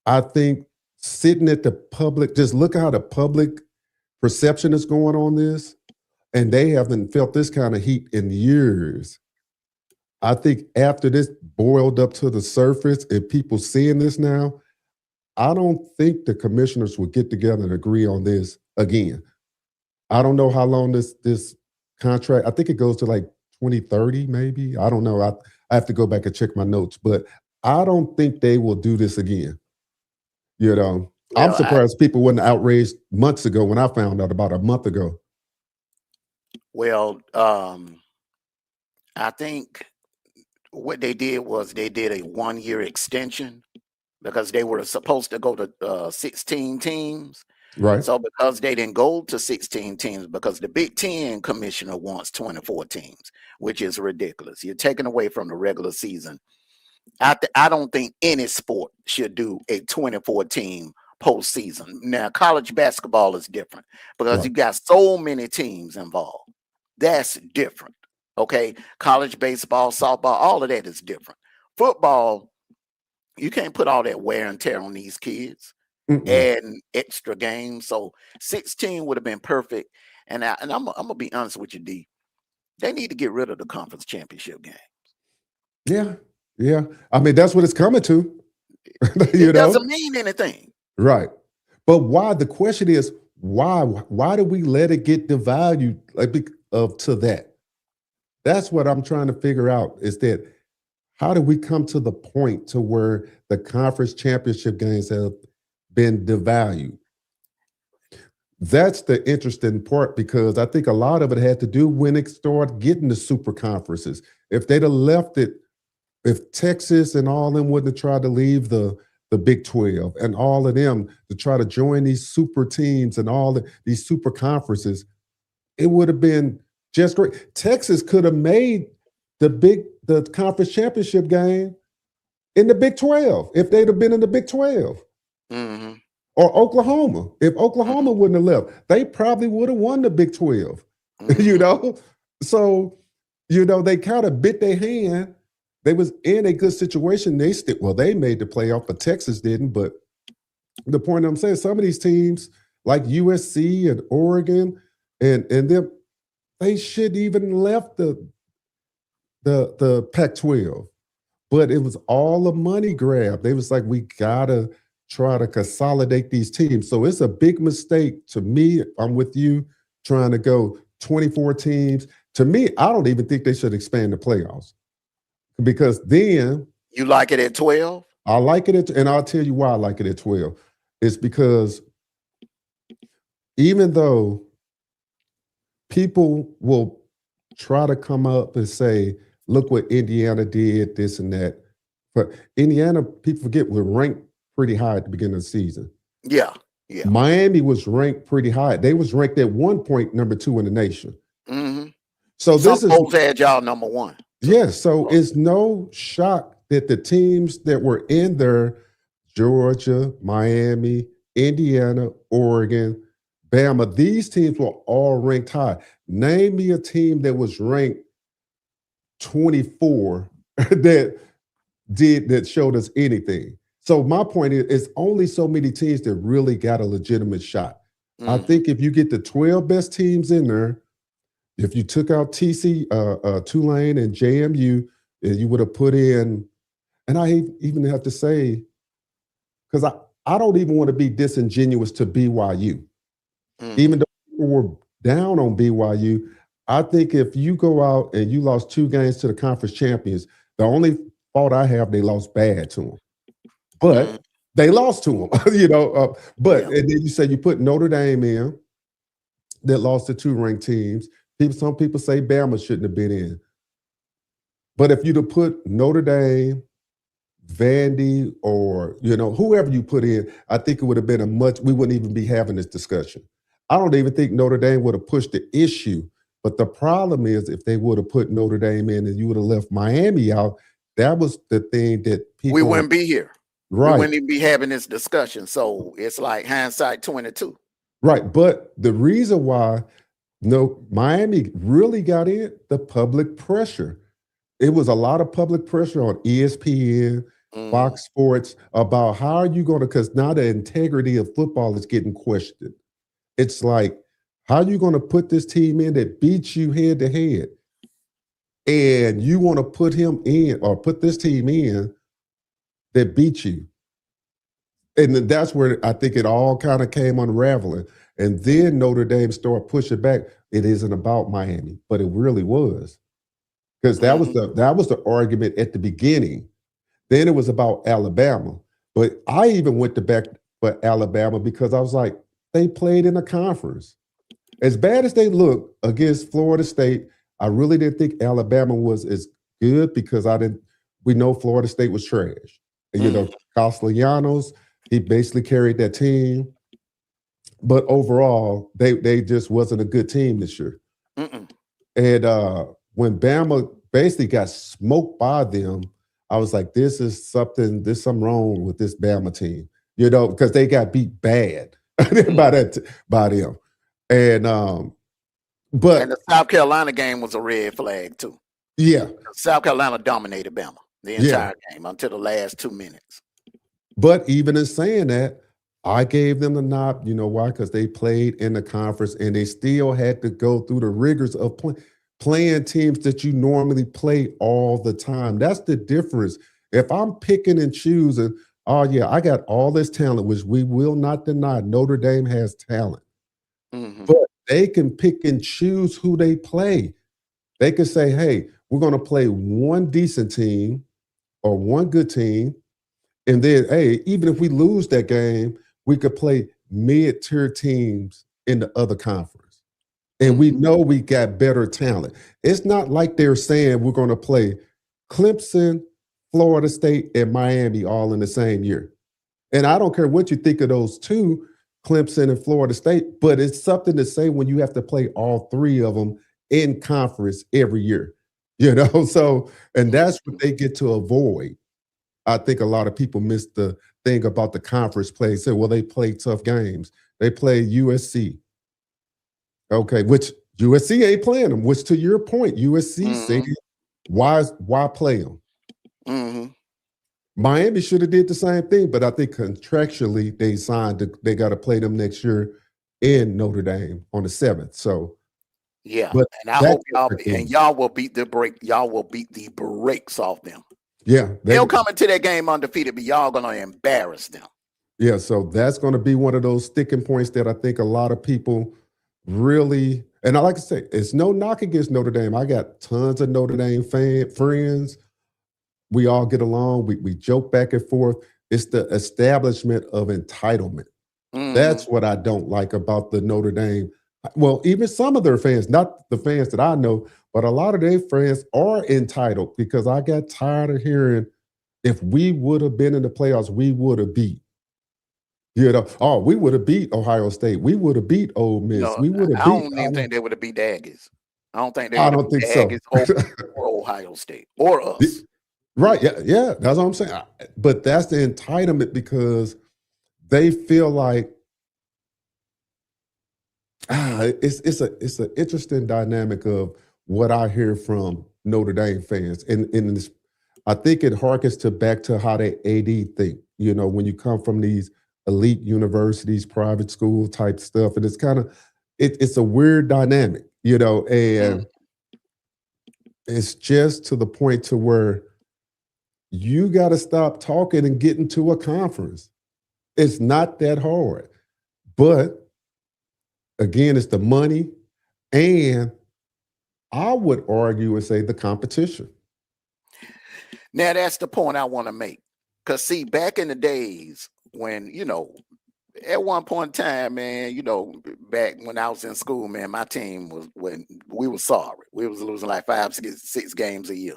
I think sitting at the public, just look how the public perception is going on this, and they haven't felt this kind of heat in years. I think after this boiled up to the surface and people seeing this now, I don't think the commissioners will get together and agree on this again. I don't know how long this contract, I think it goes to like 2030, maybe. I don't know. I have to go back and check my notes, but I don't think they will do this again. I'm Well, surprised people weren't outraged months ago when I found out about a month ago. well, I think what they did was they did a 1-year extension because they were supposed to go to 16 teams. Right. So because they didn't go to 16 teams, because the Big Ten commissioner wants 24 teams, which is ridiculous. You're taking away from the regular season. I don't think any sport should do a 24 team postseason. Now, college basketball is different because Right. you got so many teams involved. That's different. Okay. College baseball, softball, all of that is different. Football, you can't put all that wear and tear on these kids Mm-mm. and extra games. So 16 would have been perfect. And I'm gonna be honest with you, D. They need to get rid of the conference championship game. Yeah. Yeah. I mean, that's what it's coming to. It doesn't mean anything. Right. But why? The question is, why? Why do we let it get devalued to that? That's what I'm trying to figure out is that how do we come to the point to where the conference championship games have been devalued? That's the interesting part because I think a lot of it had to do when it started getting the super conferences. If they'd have left it, if Texas and all of them wouldn't have tried to leave the Big 12 and all of them to try to join these super teams and these super conferences, it would have been just great. Texas could have made the conference championship game in the Big 12 if they'd have been in the Big 12. Mm-hmm. Or Oklahoma. If Oklahoma wouldn't have left, they probably would have won the Big 12. Mm-hmm. So, they kind of bit their hand. They was in a good situation. They made the playoff, but Texas didn't. But the point I'm saying, some of these teams like USC and Oregon and them, they shouldn't even left the Pac-12. But it was all a money grab. They was like, we gotta try to consolidate these teams. So it's a big mistake to me. I'm with you trying to go 24 teams. To me, I don't even think they should expand the playoffs because then you like it at 12? I like it and I'll tell you why I like it at 12. It's because even though people will try to come up and say, look what Indiana did, this and that. But Indiana, people forget, were ranked pretty high at the beginning of the season. Yeah. Miami was ranked pretty high. They was ranked at one point number 2 in the nation. Mm-hmm. So some polls had y'all number 1. Yes. So it's no shock that the teams that were in there, Georgia, Miami, Indiana, Oregon, Bama, these teams were all ranked high. Name me a team that was ranked 24 that showed us anything. So my point is, it's only so many teams that really got a legitimate shot. Mm-hmm. I think if you get the 12 best teams in there, if you took out Tulane and JMU, you would have put in, and I even have to say, because I don't even want to be disingenuous to BYU. Mm-hmm. Even though people were down on BYU, I think if you go out and you lost 2 games to the conference champions, the only fault I have, they lost bad to them. But they lost to them, and then you say you put Notre Dame in that lost to 2 ranked teams. Some people say Bama shouldn't have been in. But if you'd have put Notre Dame, Vandy or, whoever you put in, I think it would have been we wouldn't even be having this discussion. I don't even think Notre Dame would have pushed the issue. But the problem is if they would have put Notre Dame in and you would have left Miami out, that was the thing that people... We wouldn't be here. Right. We wouldn't even be having this discussion. So it's like hindsight 22. Right. But the reason why Miami really got in, the public pressure. It was a lot of public pressure on ESPN, Fox Sports about how are you going to, because now the integrity of football is getting questioned. It's like, how are you going to put this team in that beats you head to head? And you want to put him in or put this team in that beats you. And that's where I think it all kind of came unraveling. And then Notre Dame started pushing back. It isn't about Miami, but it really was. Because that was the argument at the beginning. Then it was about Alabama. But I even went to back for Alabama because I was like, they played in a conference. As bad as they look against Florida State, I really didn't think Alabama was as good because we know Florida State was trash. And, Castellanos, he basically carried that team. But overall, they just wasn't a good team this year. And when Bama basically got smoked by them, I was like, there's something wrong with this Bama team, because they got beat bad by them. And but the South Carolina game was a red flag too. Yeah. South Carolina dominated Bama the entire game until the last 2 minutes. But even in saying that, I gave them the nod. You know why? Because they played in the conference and they still had to go through the rigors of playing teams that you normally play all the time. That's the difference. If I'm picking and choosing, oh yeah, I got all this talent, which we will not deny. Notre Dame has talent. But they can pick and choose who they play. They can say, hey, we're going to play one decent team or one good team. And then, hey, even if we lose that game, we could play mid-tier teams in the other conference. And we know we got better talent. It's not like they're saying we're going to play Clemson, Florida State, and Miami all in the same year. And I don't care what you think of those two, Clemson and Florida State, but it's something to say when you have to play all three of them in conference every year. So, and that's what they get to avoid. I think a lot of people miss the thing about the conference play. Say, well, they play tough games. They play USC. Okay, which USC ain't playing them, which to your point, USC said, why play them? Miami should have did the same thing, but I think contractually they signed, they got to play them next year in Notre Dame on the 7th. So, yeah, and I hope y'all will beat the break. Y'all will beat the brakes off them. Yeah, they'll come into that game undefeated, but y'all gonna embarrass them. Yeah, so that's going to be one of those sticking points that I think a lot of people really, and I like to say, it's no knock against Notre Dame. I got tons of Notre Dame friends. We all get along. We joke back and forth. It's the establishment of entitlement. That's what I don't like about the Notre Dame. Well, even some of their fans, not the fans that I know, but a lot of their fans are entitled because I got tired of hearing if we would have been in the playoffs, we would have beat. We would have beat Ohio State. We would have beat Ole Miss. We would have. I don't even think they would have beat the Aggies. I don't think they would have beat the Aggies or Ohio State or us. Right? Yeah. That's what I'm saying. But that's the entitlement because they feel like it's an interesting dynamic of what I hear from Notre Dame fans, and this, I think it harkens back to how they AD think. When you come from these elite universities, private school type stuff. And it's kind of, it's a weird dynamic, and it's just to the point to where you got to stop talking and get into a conference. It's not that hard. But again, it's the money. And I would argue and say the competition. Now, that's the point I want to make. Because, see, back in the days, when, at one point in time, man, back when I was in school, man, my team we were sorry. We was losing like 5, 6 games a year.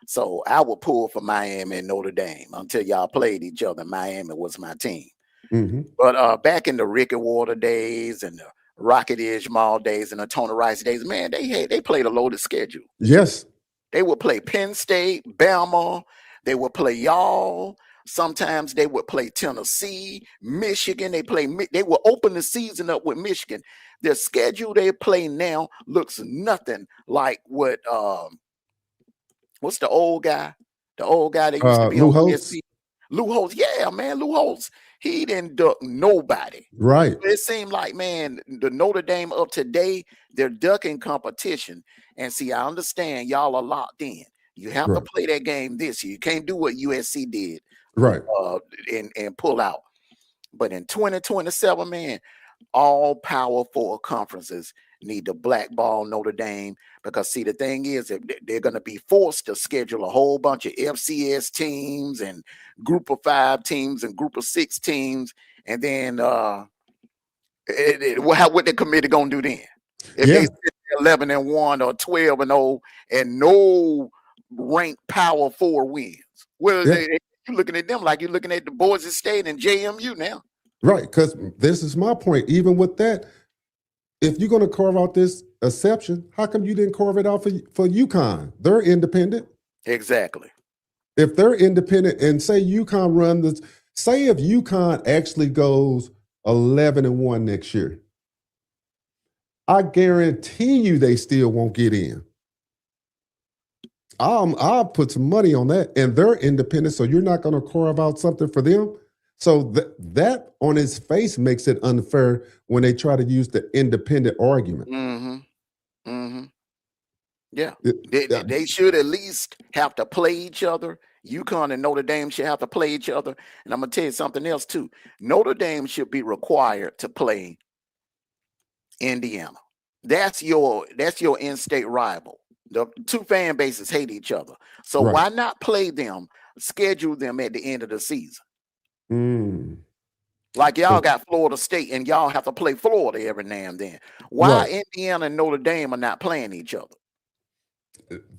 So I would pull for Miami and Notre Dame until y'all played each other. Miami was my team. Mm-hmm. But back in the Ricky Water days and the Rocket Ismail days and the Tony Rice days, man, they played a loaded schedule. Yes. They would play Penn State, Bama. They would play y'all. Sometimes they would play Tennessee, Michigan. They would open the season up with Michigan. Their schedule they play now looks nothing like what what's the old guy? The old guy that used to be Lou on Holtz. ESPN. Lou Holtz. Yeah, man. Lou Holtz. He didn't duck nobody. Right. It seemed like, man, the Notre Dame of today, they're ducking competition. And see, I understand y'all are locked in. You have to play that game this year. You can't do what USC did, right, and pull out. But in 2027, man, all Power 4 conferences need to blackball Notre Dame because, see, the thing is, they're going to be forced to schedule a whole bunch of FCS teams and Group of 5 teams and Group of 6 teams, and then what the committee gonna do then? If they 11-1 or 12-0 and no ranked Power 4 wins, well, you looking at them like you're looking at the Boise State and JMU now. Right, because this is my point. Even with that, if you're going to carve out this exception, how come you didn't carve it out for UConn? They're independent. Exactly. If they're independent and say UConn run this, say if UConn actually goes 11-1 next year, I guarantee you they still won't get in. I'll put some money on that, and they're independent, so you're not going to carve out something for them. So that on its face makes it unfair when they try to use the independent argument. Mm-hmm. Mm-hmm. Yeah. They should at least have to play each other. UConn and Notre Dame should have to play each other. And I'm going to tell you something else, too. Notre Dame should be required to play Indiana. That's your in-state rival. The two fan bases hate each other. So why not play them, schedule them at the end of the season? Like y'all got Florida State and y'all have to play Florida every now and then. Why Indiana and Notre Dame are not playing each other?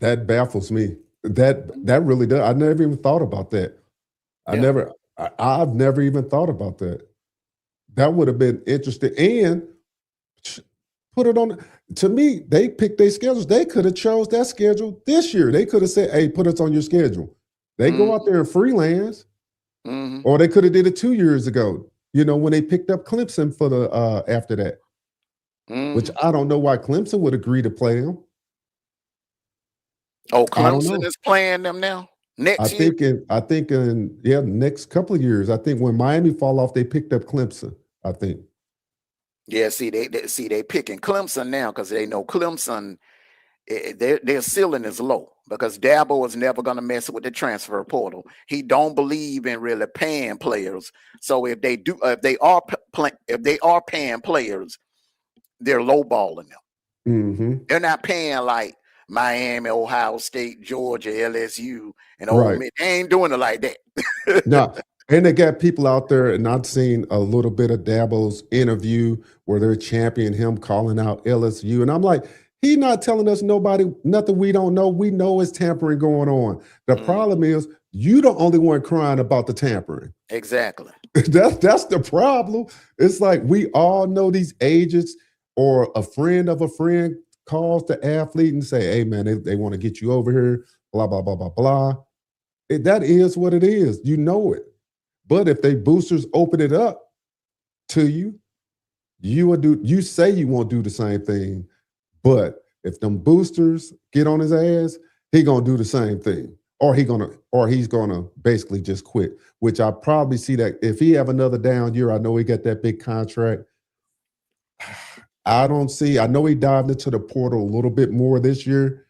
That baffles me. That really does. I never even thought about that. I've never even thought about that. That would have been interesting. And put it on. To me, they picked their schedules. They could have chose that schedule this year. They could have said, "Hey, put us on your schedule." They go out there and freelance, or they could have did it 2 years ago. You know, when they picked up Clemson for the after that, which I don't know why Clemson would agree to play them. Oh, Clemson is playing them now next year. I think in next couple of years. I think when Miami fall off, they picked up Clemson. I think. Yeah, they picking Clemson now because they know Clemson, their ceiling is low because Dabo is never going to mess with the transfer portal. He don't believe in really paying players. So if they are paying players, they're lowballing them. They're not paying like Miami, Ohio State, Georgia, LSU, and Ole Miss. They ain't doing it like that. No. And they got people out there, and I've seen a little bit of Dabo's interview where they're championing him, calling out LSU. And I'm like, he's not telling us nothing we don't know. We know it's tampering going on. The problem is you the only one crying about the tampering. Exactly. That's the problem. It's like we all know these agents or a friend of a friend calls the athlete and say, "Hey, man, they want to get you over here, blah, blah, blah, blah, blah." That is what it is. You know it. But if they boosters open it up to you, you say you won't do the same thing. But if them boosters get on his ass, he gonna do the same thing. Or he's gonna basically just quit. Which I probably see that if he have another down year, I know he got that big contract. I know he dived into the portal a little bit more this year.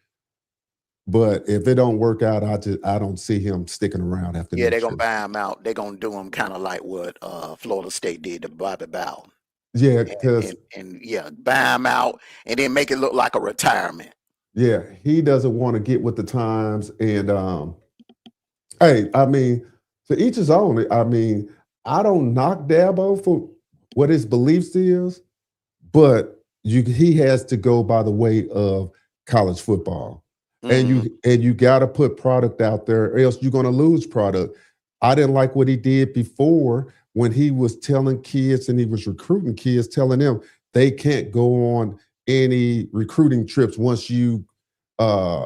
But if it don't work out, I don't see him sticking around after. Yeah, they're gonna buy him out. They're gonna do him kind of like what Florida State did to Bobby Bowden. Yeah, because buy him out and then make it look like a retirement. Yeah, he doesn't want to get with the times. And hey, I mean, to each his own. I mean, I don't knock Dabo for what his beliefs is, but he has to go by the way of college football. and Mhm. you got to put product out there, or else you're going to lose product. I didn't like what he did before when he was telling kids and he was recruiting kids, telling them they can't go on any recruiting trips once you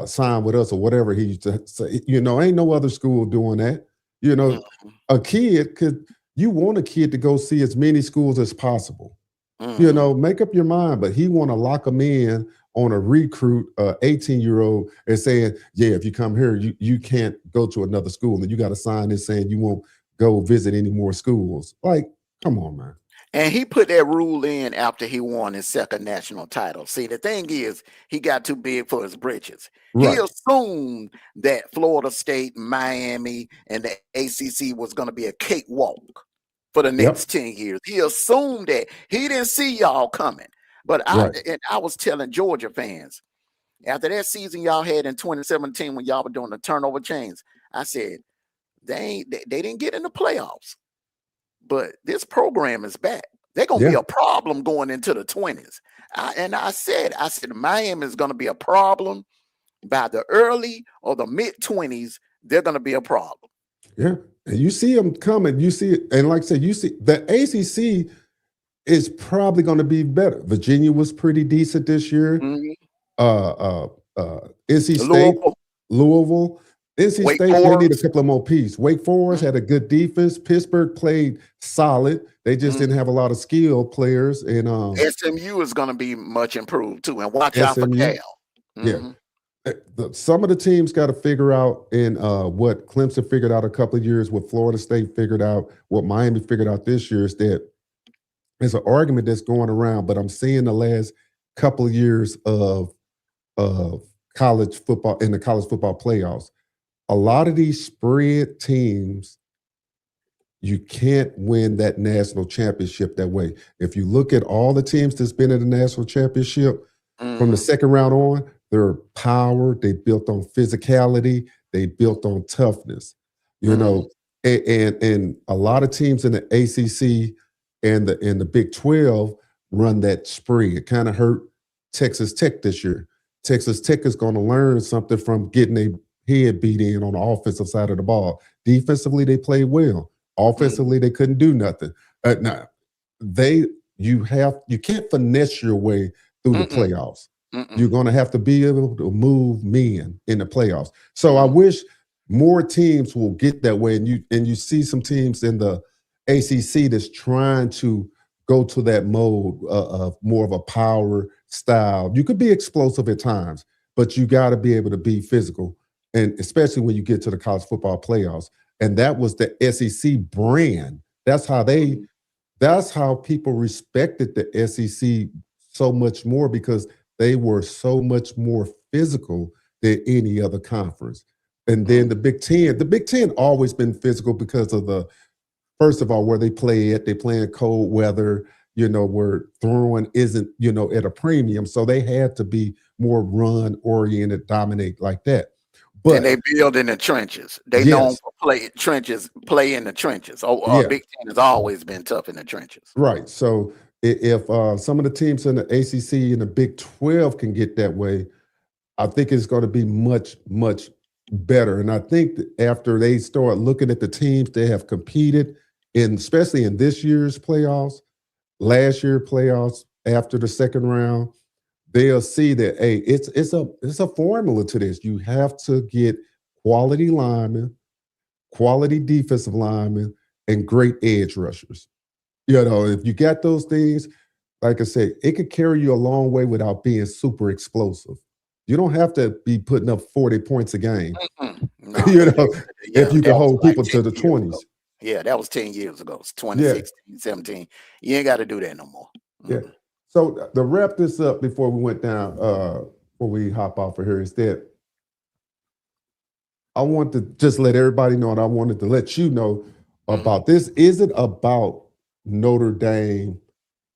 sign with us or whatever he used to say. Ain't no other school doing that. You know, Mhm. a kid could you want a kid to go see as many schools as possible. Mhm. Make up your mind, but he want to lock them in on a recruit 18-year-old and saying, yeah, if you come here, you can't go to another school and you got to sign this saying you won't go visit any more schools. Like, come on, man. And he put that rule in after he won his second national title. See, the thing is, he got too big for his britches. He Right. assumed that Florida State, Miami, and the ACC was going to be a cakewalk for the Yep. next 10 years. He assumed that. He didn't see y'all coming. But Right. I was telling Georgia fans, after that season y'all had in 2017 when y'all were doing the turnover chains, I said, they didn't get in the playoffs. But this program is back. They're gonna be Yeah. a problem going into the 20s. I said, Miami is gonna be a problem by the early or the mid 20s. They're gonna be a problem. Yeah. And you see them coming. You see it. And like I said, you see the ACC is probably going to be better. Virginia was pretty decent this year. Mhm. Uh, uh, NC State, Louisville, Louisville. NC Wake State, they need a Forest, couple of more pieces. Wake Forest mhm, had a good defense. Pittsburgh played solid. They just mhm. didn't have a lot of skill players. And SMU is gonna be much improved too. And watch out for SMU, Cal. yeah. Mhm. Some of the teams got to figure out in what Clemson figured out a couple of years, what Florida State figured out, what Miami figured out this year is that there's an argument that's going around, but I'm seeing the last couple of years of college football in the college football playoffs. A lot of these spread teams, you can't win that national championship that way. If you look at all the teams that's been in the national championship from the Mhm. second round on, they're power, they built on physicality, they built on toughness. You Mhm. know, and a lot of teams in the ACC and the Big 12 run that spree. It kind of hurt Texas Tech this year. Texas Tech is going to learn something from getting a head beat in on the offensive side of the ball. Defensively, they played well. Mhm. Offensively, they couldn't do nothing. Now, they you can't finesse your way through the Mhm. playoffs. Mhm. You're going to have to be able to move men in the playoffs. So I Mhm. wish more teams will get that way, and you see some teams in the ACC that's trying to go to that mode of more of a power style. You could be explosive at times, but you got to be able to be physical, and especially when you get to the college football playoffs. And that was the SEC brand. That's how they. Mhm. That's how people respected the SEC so much more because they were so much more physical than any other conference. And then Mhm. The Big Ten always been physical because of the first of all where they play at. They play in cold weather. Where throwing isn't at a premium, so they had to be more run oriented, dominate like that. And they But build in the trenches. They known yes, for play in the trenches. Oh, yeah, Big Ten has always been tough in the trenches. right. So if some of the teams in the ACC and the Big 12 can get that way, I think it's going to be much, much better. And I think that after they start looking at the teams they have competed in, especially in this year's playoffs, last year playoffs, after the second round, they'll see that hey, it's a formula to this. You have to get quality linemen, quality defensive linemen, and great edge rushers. If you got those things, like I said, it could carry you a long way without being super explosive. You don't have to be putting up 40 points a game, Mm-mm. No, you know, if yeah, you can that was hold like people 10 to the years ago. 20s. Yeah, that was 10 years ago. It's Yeah, 2016, 17. You ain't got to do that no more. yeah. Mm-mm. So to wrap this up before we went down, before we hop off of here, is that I want to just let everybody know, and I wanted to let you know Mhm. about this. Isn't about Notre Dame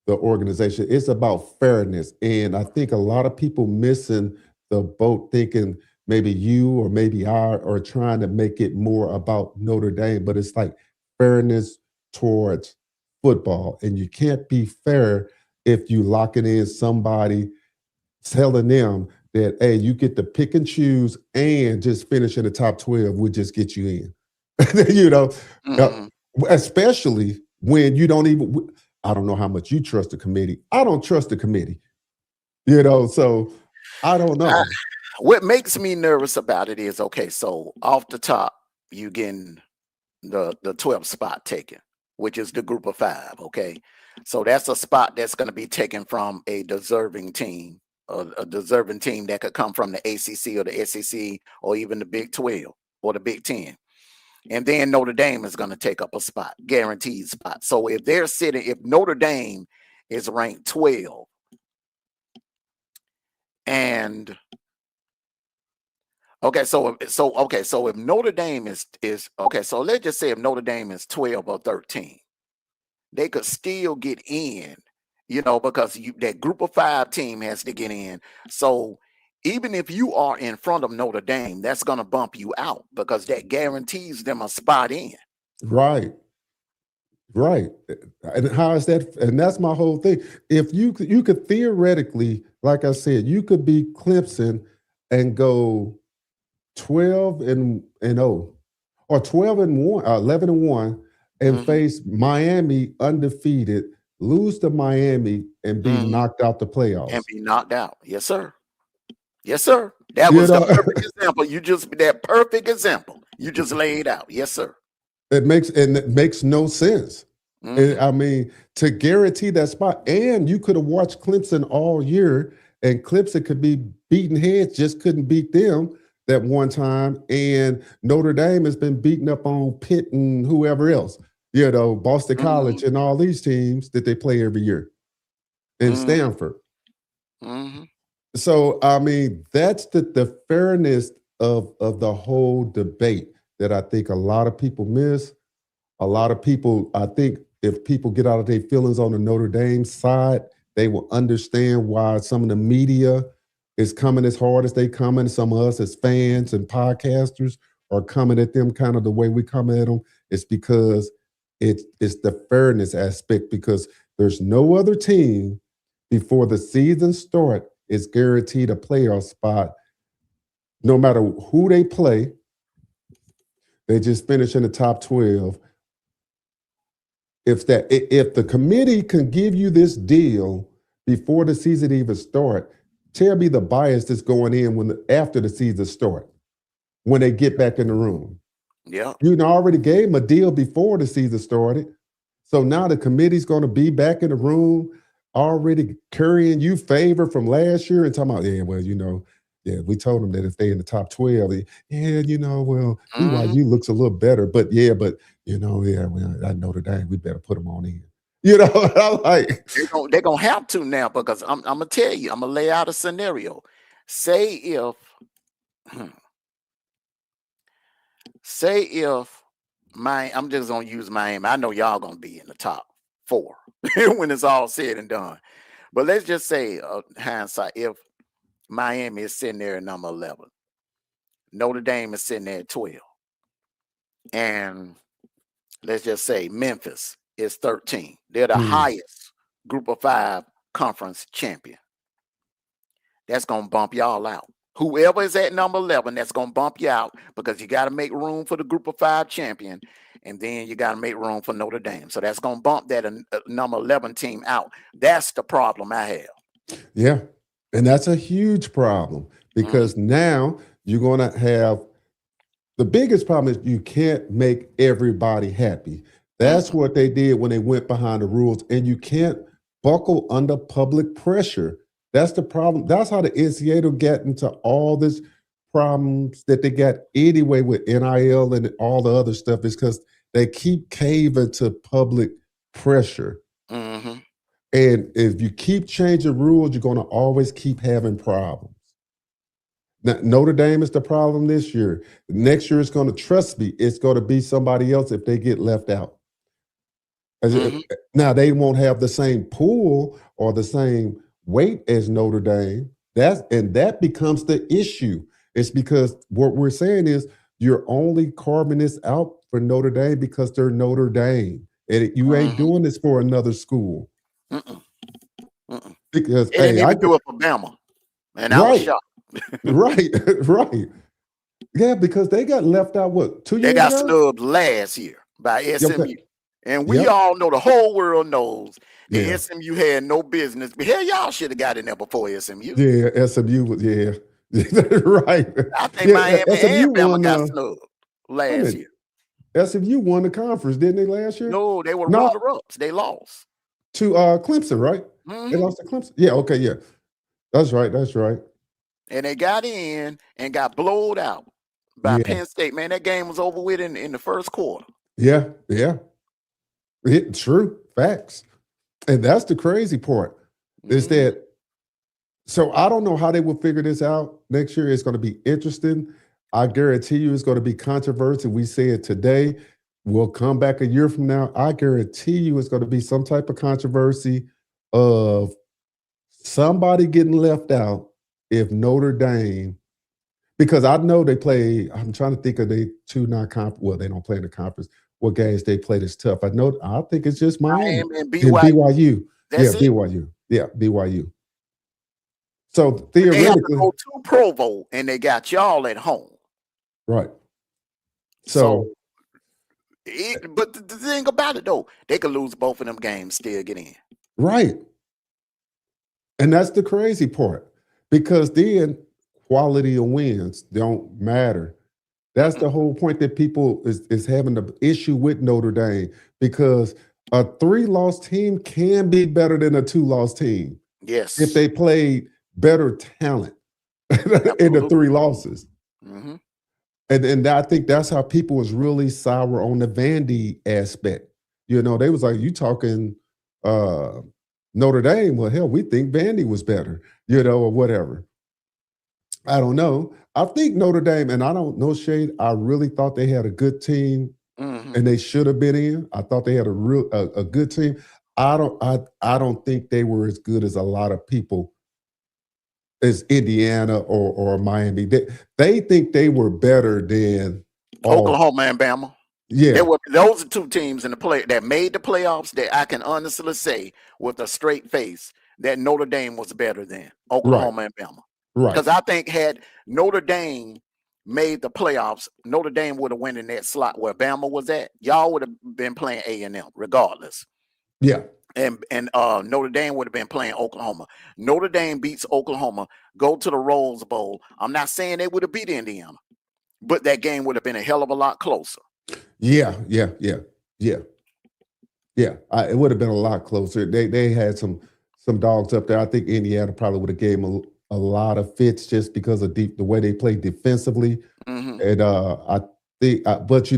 the organization. It's about fairness. And I think a lot of people missing the boat thinking maybe you or maybe I are trying to make it more about Notre Dame, but it's like fairness towards football. And you can't be fair if you locking in somebody telling them that, hey, you get to pick and choose and just finish in the top 12 would just get you in. You know, Mhm. especially when you don't even, I don't know how much you trust the committee. I don't trust the committee, you know, so I don't Uh, know. what makes me nervous about it is, okay, so off the top, you getting the 12th spot taken, which is the group of 5, okay? So that's a spot that's going to be taken from a deserving team, a deserving team that could come from the ACC or the SEC or even the Big 12 or the Big 10. And then Notre Dame is going to take up a spot, guaranteed spot. So if Notre Dame is ranked 12 and so if Notre Dame is okay, so let's just say if Notre Dame is 12 or 13, they could still get in, because that group of 5 team has to get in. So even if you are in front of Notre Dame, that's going to bump you out because that guarantees them a spot in. Right. Right. And how is that? And that's my whole thing. If you could theoretically, like I said, you could be Clemson and go 12 and 0 or 12 and 1, 11 and 1 and Mhm. face Miami undefeated, lose to Miami and be Mhm. knocked out the And playoffs. be knocked out. Yes, sir. Yes, sir. That You was the know, perfect example. That perfect example you just laid out. Yes, sir. it makes no sense. Mhm. I mean, to guarantee that spot, and you could have watched Clemson all year, and Clemson could be beating heads, just couldn't beat them that one time. And Notre Dame has been beating up on Pitt and whoever else, Boston Mhm. College and all these teams that they play every year, and Mhm. Stanford. Mhm. So I mean, that's the fairness of the whole debate that I think a lot of people miss. A lot of people, I think, if people get out of their feelings on the Notre Dame side, they will understand why some of the media is coming as hard as they coming. Some of us as fans and podcasters are coming at them kind of the way we come at them. It's because it's the fairness aspect, because there's no other team before the season start is guaranteed a playoff spot. No matter who they play, they just finish in the top 12. If the committee can give you this deal before the season even start, tell me the bias that's going in after the season start, when they get back in the room. Yeah. You already gave them a deal before the season started. So now the committee's going to be back in the room already currying you favor from last year and talking about, yeah, well, yeah, we told them that if they in the top 12, yeah, well, Mhm. BYU looks a little better, but yeah, well, I Notre Dame, we better put them on in. I'm like, They're gonna have to now because I'm gonna tell you, I'm gonna lay out a scenario. Say if say if I'm just gonna use Miami. I know y'all gonna be in the top 4 when it's all said and done. But let's just say, hindsight, if Miami is sitting there at number 11, Notre Dame is sitting there at 12, and let's just say Memphis is 13. They're the hmm, highest group of 5 conference champion. That's gonna bump y'all out. Whoever is at number 11, that's gonna bump you out because you got to make room for the group of 5 champion, and then you got to make room for Notre Dame. So that's gonna bump that number 11 team out. That's the problem I have. yeah. And that's a huge problem, Mhm. because now you're going to have the biggest problem is you can't make everybody happy. That's Mm-mm. what they did when they went behind the rules, and you can't buckle under public pressure. That's the problem. That's how the NCAA get into all this problems that they got anyway with NIL and all the other stuff, is because they keep caving to public pressure. Mhm. And if you keep changing rules, you're going to always keep having problems. Now, Notre Dame is the problem this year. Next year, it's going to, trust me, it's going to be somebody else if they get left out. Mhm. Now, they won't have the same pool or the same weight as Notre Dame. That becomes the issue. It's because what we're saying is you're only carving this out for Notre Dame because they're Notre Dame. And you ain't Mhm. doing this for another school. Mm-mm. Mm-mm. Because, They didn't hey, even do it for Bama, and I was right. shocked. Right, right. Yeah, because they got left out, what, 2 They years got ago? snubbed last year by Yeah, okay. SMU. And we Yep. all know, the whole world knows that Yeah. SMU had no business. But hell, y'all should have got in there before SMU. Yeah, SMU was, yeah. Right. I think Yeah, Miami SMU and Bama won, got snubbed wait a last minute, year. SMU won the conference, didn't they, last year? No, they were No, runner-ups. They lost. to Clemson, right? They Mhm. lost to Clemson. Yeah, okay, yeah. That's right, that's right. And they got in and got blowed out by Yeah, Penn State. Man, that game was over with in the first quarter. yeah, yeah. True, facts. And that's the crazy part, is Mhm. that, so I don't know how they will figure this out next year. It's going to be interesting. I guarantee you it's going to be controversy. We say it today. We'll come back a year from now. I guarantee you it's going to be some type of controversy of somebody getting left out if Notre Dame, because I know they play, I'm trying to think of they two non-conference, well, they don't play in the conference. What games they played is tough. I think it's just Miami Miami and and BYU. BYU. Yeah, That's it. BYU. Yeah, BYU. So But they have to theoretically, go to Provo, and they got y'all at home. right. So, So, but the thing about it though, they could lose both of them games, still get in. right. And that's the crazy part, because then quality of wins don't matter. That's the whole point that people is having the issue with Notre Dame, because a 3-loss team can be better than a 2-loss team if Yes, they played better talent in the 3 absolutely. losses. Hmm. And I think that's how people was really sour on the Vandy aspect. You know, they was like, you talking uh, Notre Dame? Well, hell, we think Vandy was better, or whatever. I don't know. I think Notre Dame, and I don't know shade. I really thought they had a good team, Hmm. and they should have been in. I thought they had a good team. I don't think they were as good as a lot of people, as Indiana or Miami. They think they were better than all. Oklahoma and Bama. Yeah, Those are two teams in the play that made the playoffs that I can honestly say with a straight face that Notre Dame was better than right, Oklahoma and Bama. right. Because I think had Notre Dame made the playoffs, Notre Dame would have went in that slot where Bama was at. Y'all would have been playing A&M regardless. Yeah, And Notre Dame would have been playing Oklahoma. Notre Dame beats Oklahoma, go to the Rose Bowl. I'm not saying they would have beat Indiana, but that game would have been a hell of a lot closer. yeah, yeah, yeah, yeah, yeah. It would have been a lot closer. They had some dogs up there. I think Indiana probably would have gave them a lot of fits just because of the way they played defensively. Hmm. And I think, but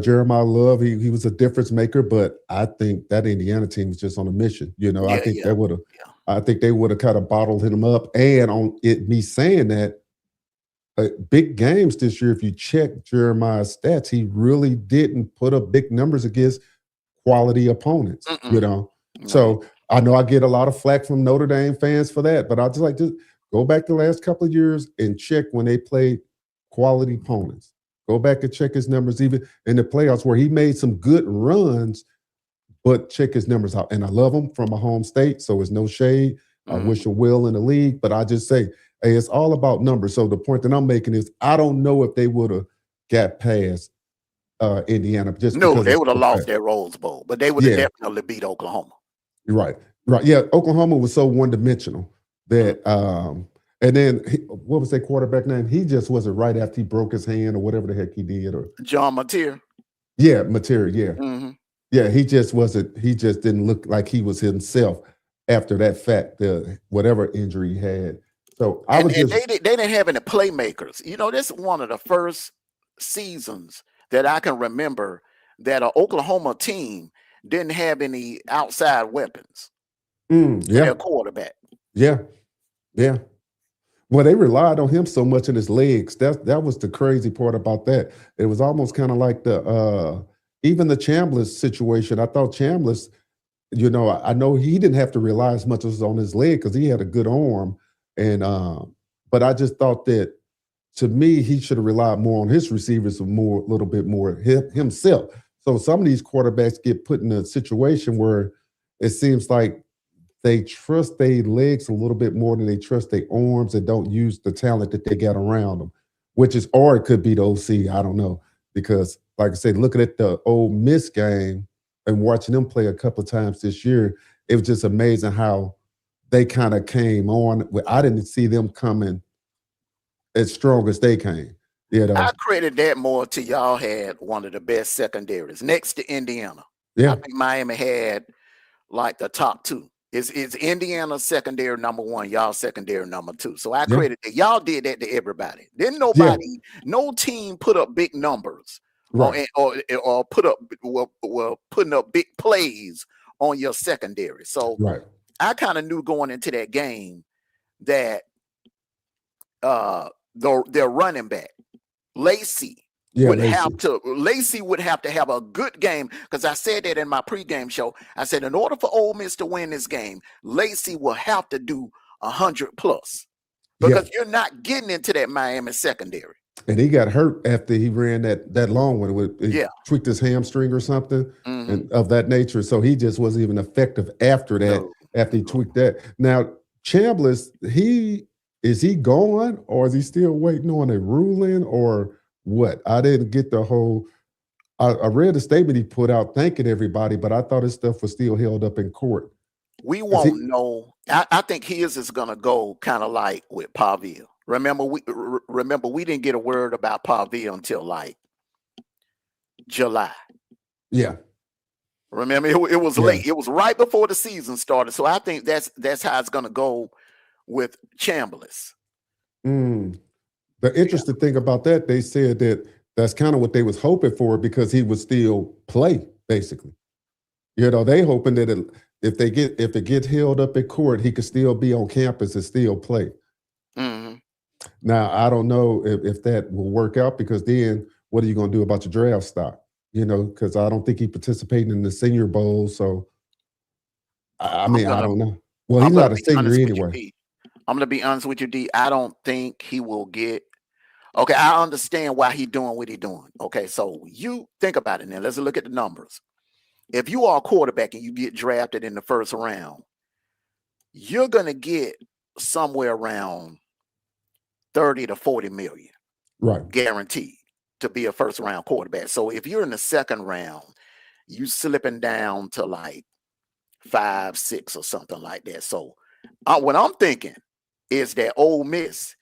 Jeremiah Love, he was a difference maker. But I think that Indiana team was just on a mission. I Yeah, think yeah, yeah. I think they would have kind of bottled him up. And on it, me saying that, big games this year, if you check Jeremiah's stats, he really didn't put up big numbers against quality opponents. Mm-mm. No. So I know I get a lot of flack from Notre Dame fans for that, but I just like to go back the last couple of years and check when they played quality opponents. Go back and check his numbers, even in the playoffs where he made some good runs, but check his numbers out. And I love him from a home state, so it's no shade. I Mm. wish him well in the league, but I just say, hey, it's all about numbers. So the point that I'm making is I don't know if they would have got past Indiana just No, because they it's would have so lost fast. their Rose Bowl, but they would have Yeah, definitely beat Oklahoma. right, right. Yeah, Oklahoma was so one-dimensional Mm. that, and then what was that quarterback name? He just wasn't right after he broke his hand or whatever the heck he did. Or John Mateer. yeah, material. Yeah, Hmm. yeah. He just wasn't. He just didn't look like he was himself after that fact, whatever injury he had. So I And was just they didn't have any playmakers. This is one of the first seasons that I can remember that an Oklahoma team didn't have any outside weapons for yeah, their quarterback. yeah, yeah. Well, they relied on him so much in his legs. That was the crazy part about that. It was almost kind of like the even the Chambliss situation. I thought Chambliss, I know he didn't have to rely as much as on his leg because he had a good arm, and but I just thought that, to me, he should have relied more on his receivers, a little bit more himself. So some of these quarterbacks get put in a situation where it seems like they trust their legs a little bit more than they trust their arms and don't use the talent that they got around them, which is, or it could be the OC. I don't know. Because, like I said, looking at the Ole Miss game and watching them play a couple of times this year, it was just amazing how they kind of came on. I didn't see them coming as strong as they came. You know? I credit that more to y'all had one of the best secondaries next to Indiana. Yeah. I think Miami had like the top two. It's Indiana secondary number one, y'all secondary number two. So I credit that y'all did that to everybody. Then nobody, no team put up big numbers Right. or put up well putting up big plays on your secondary. So Right. I kind of knew going into that game that their running back Lacey would have to have a good game, because I said that in my pregame show. I said in order for Ole Miss to win this game, Lacey will have to do 100 plus, because you're not getting into that Miami secondary. And he got hurt after he ran that long one. He tweaked his hamstring or something and of that nature. So he just wasn't even effective after that, after he tweaked that. Now, Chambliss, is he gone, or is he still waiting on a ruling, or what? I didn't get the whole. I read the statement he put out thanking everybody, but I thought his stuff was still held up in court. We won't know. I think his is going to go kind of like with Pavia. Remember, we didn't get a word about Pavia until like July. Yeah. Remember, it was late. It was right before the season started. So I think that's how it's going to go with Chambliss. The interesting thing about that, they said that that's kind of what they was hoping for, because he would still play, basically. You know, they hoping that if it gets held up in court, he could still be on campus and still play. Now, I don't know if that will work out, because then what are you going to do about your draft stock? You know, because I don't think he participating in the Senior Bowl. So, I mean, I don't know. Well, he's not a senior anyway. I'm going to be honest with you, D. I don't think he will get. Okay, I understand why he's doing what he's doing. Okay, so you think about it now. Let's look at the numbers. If you are a quarterback and you get drafted in the first round, you're going to get somewhere around 30 to 40 million. Right. Guaranteed to be a first round quarterback. So if you're in the second round, you slipping down to like 5, 6 or something like that. So what I'm thinking is that Ole Miss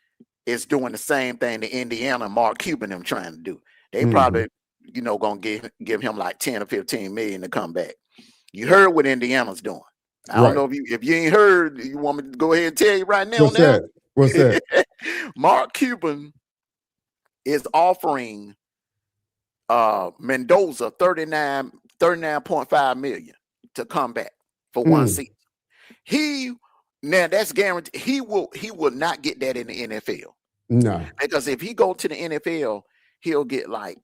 is doing the same thing to Indiana and Mark Cuban them trying to do. They probably, gonna give him like 10 or 15 million to come back. You heard what Indiana's doing. I don't know if you ain't heard, you want me to go ahead and tell you right now. What's that? Mark Cuban is offering Mendoza 39.5 million to come back for one season. Now that's guaranteed. He will not get that in the NFL. No. Because if he go to the NFL, he'll get like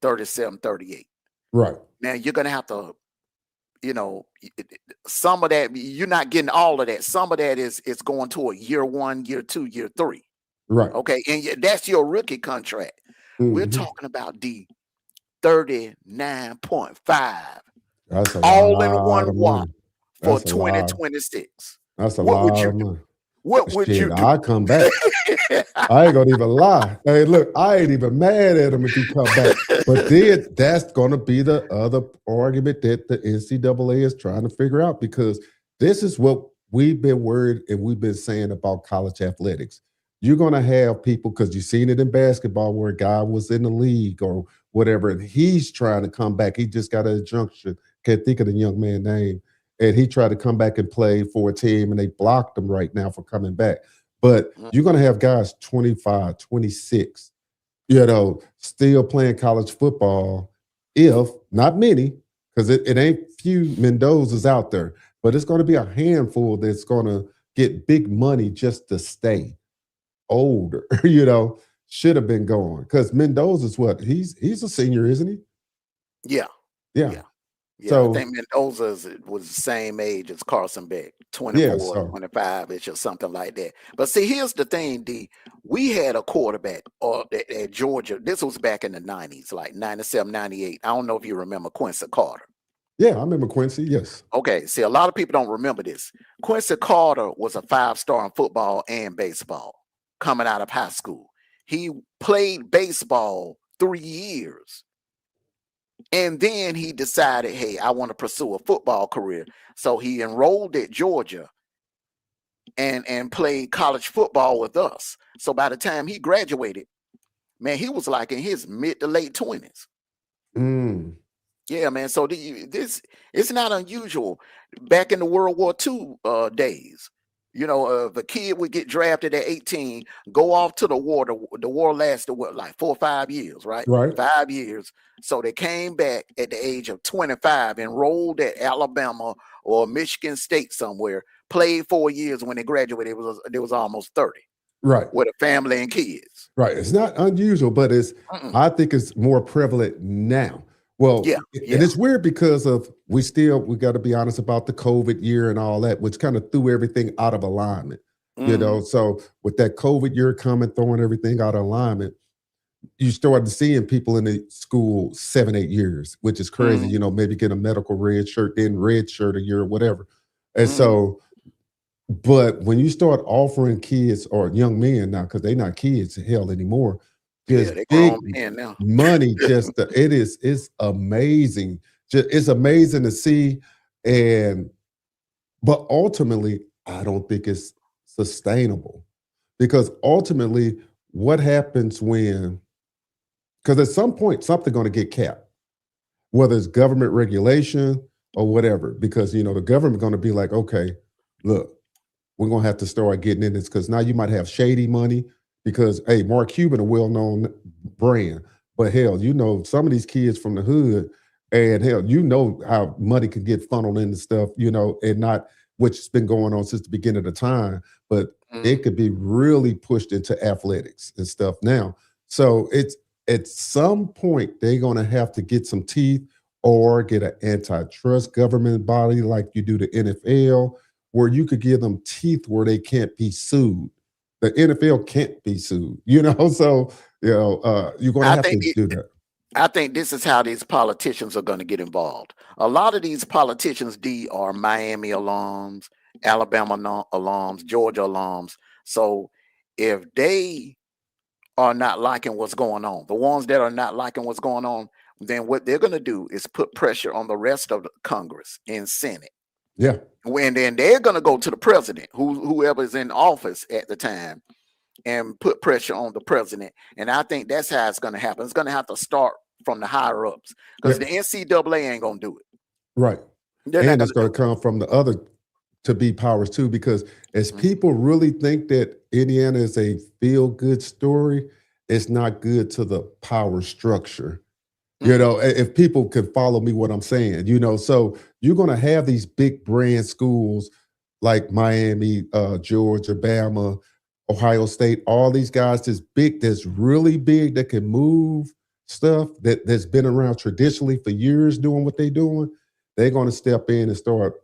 37, 38. Right. Now you're gonna have to, some of that, you're not getting all of that. Some of that is going to a year 1, year 2, year 3. Right. Okay. And that's your rookie contract. We're talking about the 39.5. That's all in one wad for 2026. That's a lot of money. What would you do? I'll come back. I ain't gonna even lie. Hey, look, I ain't even mad at him if he come back. But then that's gonna be the other argument that the NCAA is trying to figure out, because this is what we've been worried and we've been saying about college athletics. You're gonna have people, because you've seen it in basketball where a guy was in the league or whatever, and he's trying to come back. He just got an injunction. Can't think of the young man's name. And he tried to come back and play for a team, and they blocked him right now for coming back. But you're going to have guys 25, 26, still playing college football, if not many, because it ain't few Mendozas out there, but it's going to be a handful that's going to get big money just to stay older, should have been going. Because Mendoza's what? He's a senior, isn't he? Yeah. So, I think Mendoza was the same age as Carson Beck, 24, 25 ish or something like that. But see, here's the thing, D. We had a quarterback at Georgia. This was back in the 90s, like 97, 98. I don't know if you remember Quincy Carter. Yeah, I remember Quincy. Yes. Okay, see, a lot of people don't remember this. Quincy Carter was a 5-star in football and baseball coming out of high school. He played baseball 3 years. And then he decided, hey, I want to pursue a football career. So he enrolled at Georgia and played college football with us. So by the time he graduated, man, he was like in his mid to late 20s. Mm. Yeah, man. So this it's not unusual. Back in the World War II days, the kid would get drafted at 18, go off to the war. The war lasted like 4 or 5 years, right? Right. 5 years. So they came back at the age of 25, enrolled at Alabama or Michigan State somewhere, played 4 years. When they graduated, they was almost 30 Right. with a family and kids. Right. It's not unusual, but I think it's more prevalent now. Well, Yeah, and it's weird because of we got to be honest about the COVID year and all that, which kind of threw everything out of alignment. So with that COVID year coming, throwing everything out of alignment, you started seeing people in the school 7, 8 years, which is crazy. Maybe get a medical red shirt, then red shirt a year or whatever. And so, but when you start offering kids or young men now, because they're not kids hell anymore, just they big grown men now. money, it's amazing. It's amazing to see. But ultimately, I don't think it's sustainable because ultimately, what happens because at some point, something's going to get capped, whether it's government regulation or whatever, because, the government going to be like, okay, look, we're going to have to start getting in this because now you might have shady money because, hey, Mark Cuban, a well-known brand, but hell, some of these kids from the hood and hell, how money can get funneled into stuff, and not, which has been going on since the beginning of the time, but it could be really pushed into athletics and stuff now. So it's at some point they're going to have to get some teeth or get an antitrust government body like you do the NFL, where you could give them teeth where they can't be sued. The NFL can't be sued, so you're going to have to do that. I think this is how these politicians are going to get involved. A lot of these politicians, are Miami alums, Alabama alums, Georgia alums. So if they are not liking what's going on, the ones that are not liking what's going on, then what they're going to do is put pressure on the rest of the Congress and Senate. Yeah. When then they're going to go to the president, whoever is in office at the time, and put pressure on the president. And I think that's how it's going to happen. It's going to have to start from the higher ups because the NCAA ain't going to do it. Right. And it's going to come from the other to be powers too, because as people really think that Indiana is a feel-good story, it's not good to the power structure. If people can follow me what I'm saying, so you're going to have these big brand schools like Miami, Georgia, Bama, Ohio State, all these guys that's really big, that can move stuff that's been around traditionally for years doing what they're doing. They're going to step in and start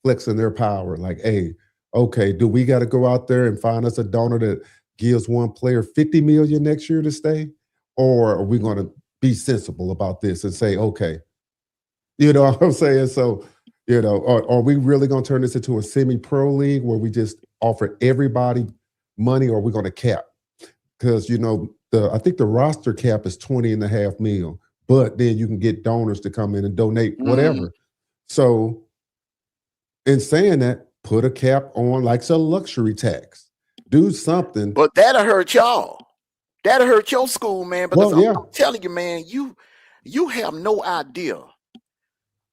flexing their power. Like, hey, okay, do we got to go out there and find us a donor that gives one player $50 million next year to stay? Or are we going to be sensible about this and say, okay, you know what I'm saying? So, are we really going to turn this into a semi-pro league where we just offer everybody money, or are we going to cap? Because, I think the roster cap is 20.5 million, but then you can get donors to come in and donate whatever. So in saying that, put a cap on like a luxury tax. Do something. But that'll hurt y'all. That'll hurt your school, man. Because I'm telling you, man, you have no idea.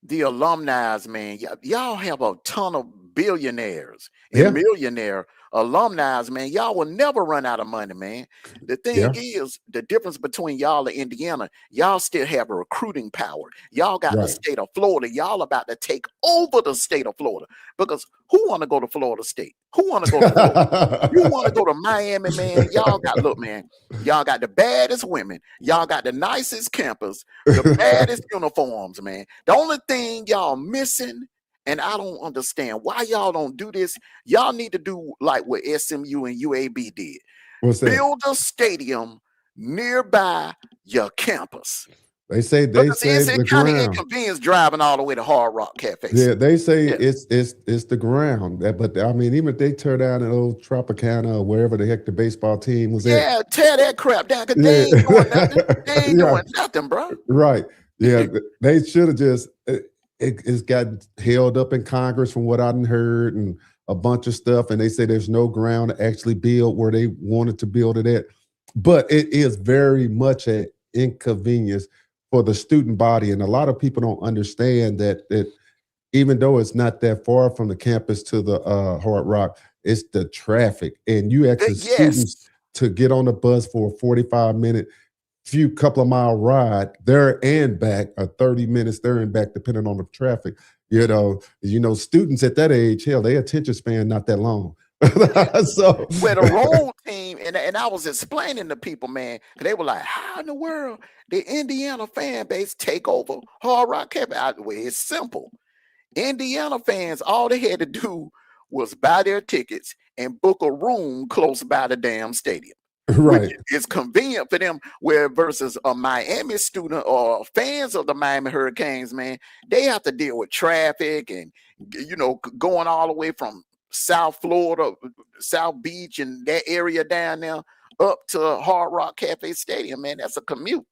The alumni, man, y'all have a ton of billionaires and millionaire alumni, man. Y'all will never run out of money, man. The thing is, the difference between y'all and Indiana, y'all still have a recruiting power. Y'all got the state of Florida. Y'all about to take over the state of Florida, because who want to go to Florida State? Who want to go to Florida? You want to go to Miami, man? Y'all got, look, man, y'all got the baddest women. Y'all got the nicest campus, the baddest uniforms, man. The only thing y'all missing, and I don't understand why y'all don't do this, y'all need to do like what SMU and UAB did. What's that? Build a stadium nearby your campus. They say Because it's the kind of ground. inconvenience driving all the way to Hard Rock Cafe. Yeah, they say Yeah. it's the ground. But I mean, even if they tear down an old Tropicana or wherever the heck the baseball team was at. Yeah, tear that crap down because they Yeah. ain't doing nothing. They ain't Yeah. doing nothing, bro. Right. Yeah. They should have just it's gotten held up in Congress from what I've heard and a bunch of stuff. And they say there's no ground to actually build where they wanted to build it at. But it is very much an inconvenience for the student body. And a lot of people don't understand that even though it's not that far from the campus to the Hard Rock, it's the traffic. And you asking students Yes. to get on the bus for a 45-minute few couple of mile ride there and back, or 30 minutes there and back, depending on the traffic. Students at that age, hell, their attention span not that long. So Where the road team, and I was explaining to people, man, they were like, how in the world the Indiana fan base take over Hard Rock Cafe? Well, it's simple. Indiana fans, all they had to do was buy their tickets and book a room close by the damn stadium. right. Which is convenient for them, where versus a Miami student or fans of the Miami Hurricanes, man, they have to deal with traffic and going all the way from South Florida, South Beach, and that area down there up to Hard Rock Cafe Stadium. Man, that's a commute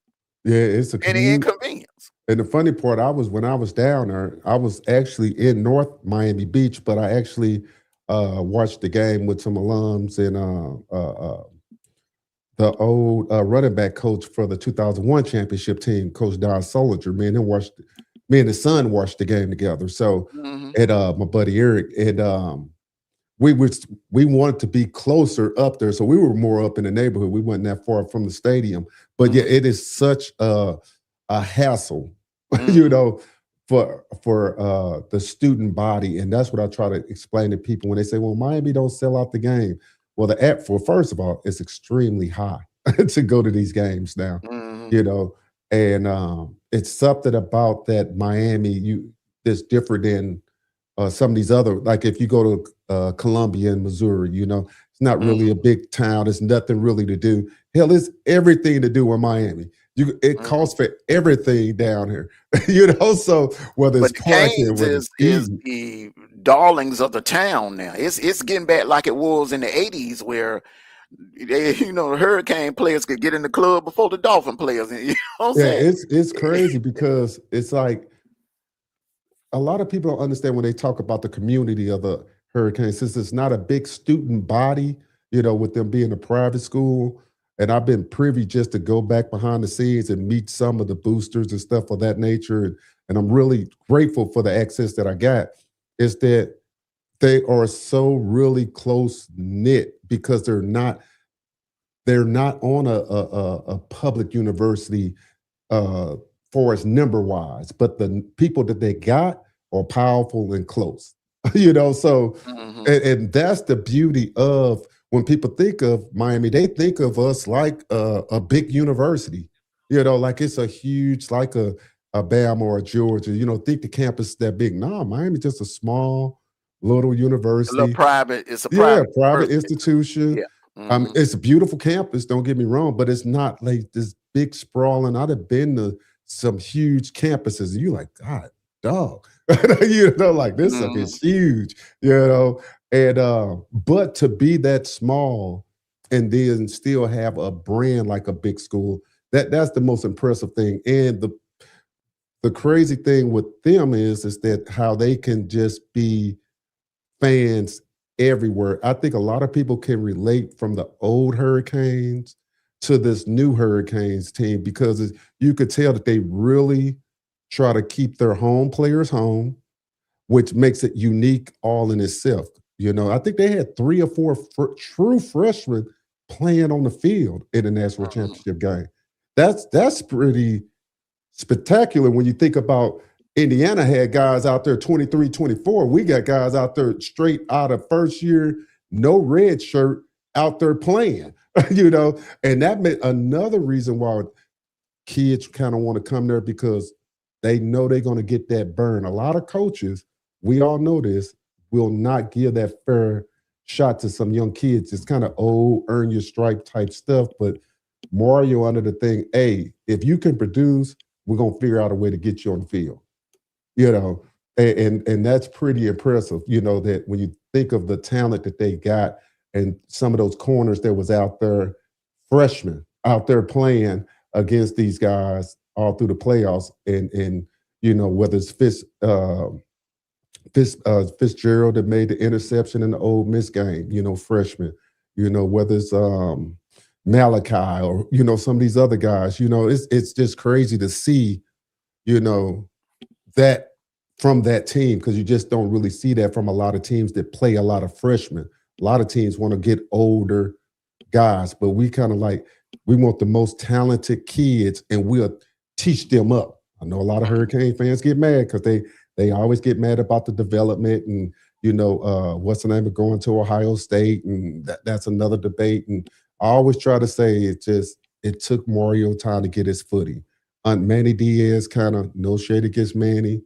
Yeah, it's a and an commute. inconvenience. And the funny part, when I was down there, I was actually in North Miami Beach, but I actually watched the game with some alums and the old running back coach for the 2001 championship team, Coach Don Solinger. Me and his son watched the game together. So, and my buddy Eric, and we wanted to be closer up there, so we were more up in the neighborhood. We wasn't that far from the stadium, but yeah, it is such a hassle, for the student body, and that's what I try to explain to people when they say, "Well, Miami don't sell out the game." Well, the app first of all, it's extremely high to go to these games now, and it's something about that Miami that's different than some of these other. Like if you go to Columbia in Missouri, it's not really a big town. There's nothing really to do. Hell, it's everything to do in Miami. It costs for everything down here, So whether it's parking, whether it's is the darlings of the town now. It's getting back like it was in the 80s, where the Hurricane players could get in the club before the Dolphin players. It's crazy because it's like a lot of people don't understand when they talk about the community of the Hurricanes, since it's not a big student body, with them being a private school. And I've been privy just to go back behind the scenes and meet some of the boosters and stuff of that nature. And I'm really grateful for the access that I got, is that they are so really close knit because they're not on a public university for as number wise, but the people that they got are powerful and close, So, and that's the beauty of when people think of Miami, they think of us like a big university, like it's a huge, like a Bama or a Georgia, think the campus is that big. No, Miami's just a small little university. It's a private institution. Yeah. It's a beautiful campus, don't get me wrong, but it's not like this big sprawling. I'd have been to some huge campuses, and you're like, God, dog. Like this stuff is huge, and but to be that small and then still have a brand like a big school, that's the most impressive thing. And the crazy thing with them is that how they can just be fans everywhere. I think a lot of people can relate from the old Hurricanes to this new Hurricanes team, because you could tell that they really try to keep their home players home, which makes it unique all in itself. I think they had 3 or 4 true freshmen playing on the field in the national championship game. That's pretty spectacular when you think about Indiana had guys out there 23, 24. We got guys out there straight out of first year, no red shirt, out there playing, and that meant another reason why kids kind of want to come there, because they know they're going to get that burn. A lot of coaches, we all know this, will not give that fair shot to some young kids. It's kind of old, earn your stripe type stuff. But Mario under the thing, hey, if you can produce we're gonna figure out a way to get you on the field. You know, and that's pretty impressive. You know, that when you think of the talent that they got and some of those corners that was out there, freshmen out there playing against these guys all through the playoffs, and you know whether it's Fitzgerald that made the interception in the Ole Miss game, you know, freshman, you know, whether it's Malachi or, you know, some of these other guys, you know, it's just crazy to see, you know, that from that team, because you just don't really see that from a lot of teams that play a lot of freshmen. A lot of teams want to get older guys, but we kind of like, we want the most talented kids and we'll teach them up. I know a lot of Hurricane fans get mad because they always get mad about the development and, you know, what's the name of going to Ohio State, and that's another debate. And I always try to say it took Mario time to get his footing. Manny Diaz kind of, no shade against Manny.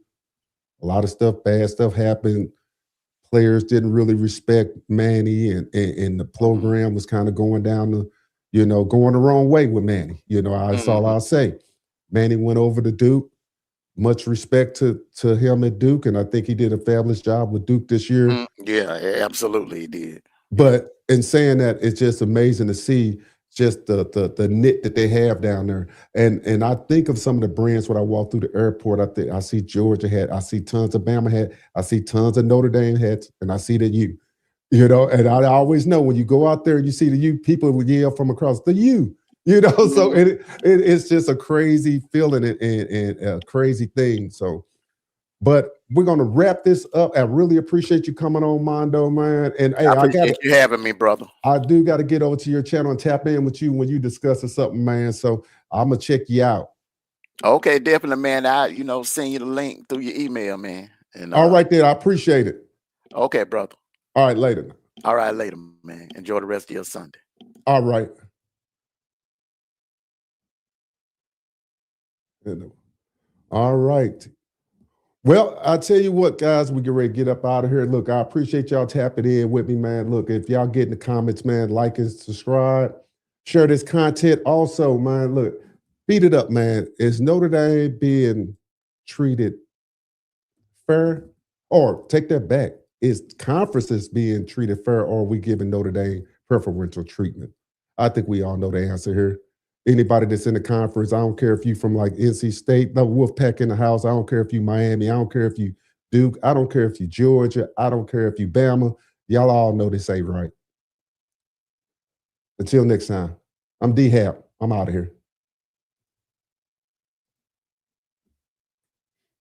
A lot of stuff, bad stuff happened. Players didn't really respect Manny, and the program was kind of going down the, you know, going the wrong way with Manny. You know, that's all I'll say. Manny went over to Duke. Much respect to him at Duke, and I think he did a fabulous job with Duke this year. Yeah, absolutely he did. But in saying that, it's just amazing to see just the knit that they have down there. And I think of some of the brands when I walk through the airport. I see Georgia hat, I see tons of Bama hat, I see tons of Notre Dame hats, and I see the U. You know, and I always know when you go out there and you see the U, people will yell from across the U. You know, so it's just a crazy feeling and a crazy thing. So, but we're gonna wrap this up. I really appreciate you coming on, Mondo, man. And hey, I appreciate you having me, brother. I do got to get over to your channel and tap in with you when you discussing something, man. So I'm gonna check you out. Okay, definitely, man. I, you know, send you the link through your email, man. And all right, then I appreciate it. Okay, brother. All right, later. All right, later, man. Enjoy the rest of your Sunday. All right. All right. Well, I tell you what, guys, we get ready to get up out of here. Look, I appreciate y'all tapping in with me, man. Look, if y'all get in the comments, man, like and subscribe, share this content. Also, man, look, beat it up, man. Is Notre Dame being treated fair? Or take that back. Is conferences being treated fair, or are we giving Notre Dame preferential treatment? I think we all know the answer here. Anybody that's in the conference, I don't care if you from like NC State, the Wolfpack in the house. I don't care if you Miami. I don't care if you Duke. I don't care if you Georgia. I don't care if you Bama. Y'all all know this ain't right. Until next time, I'm D-Hap. I'm out of here.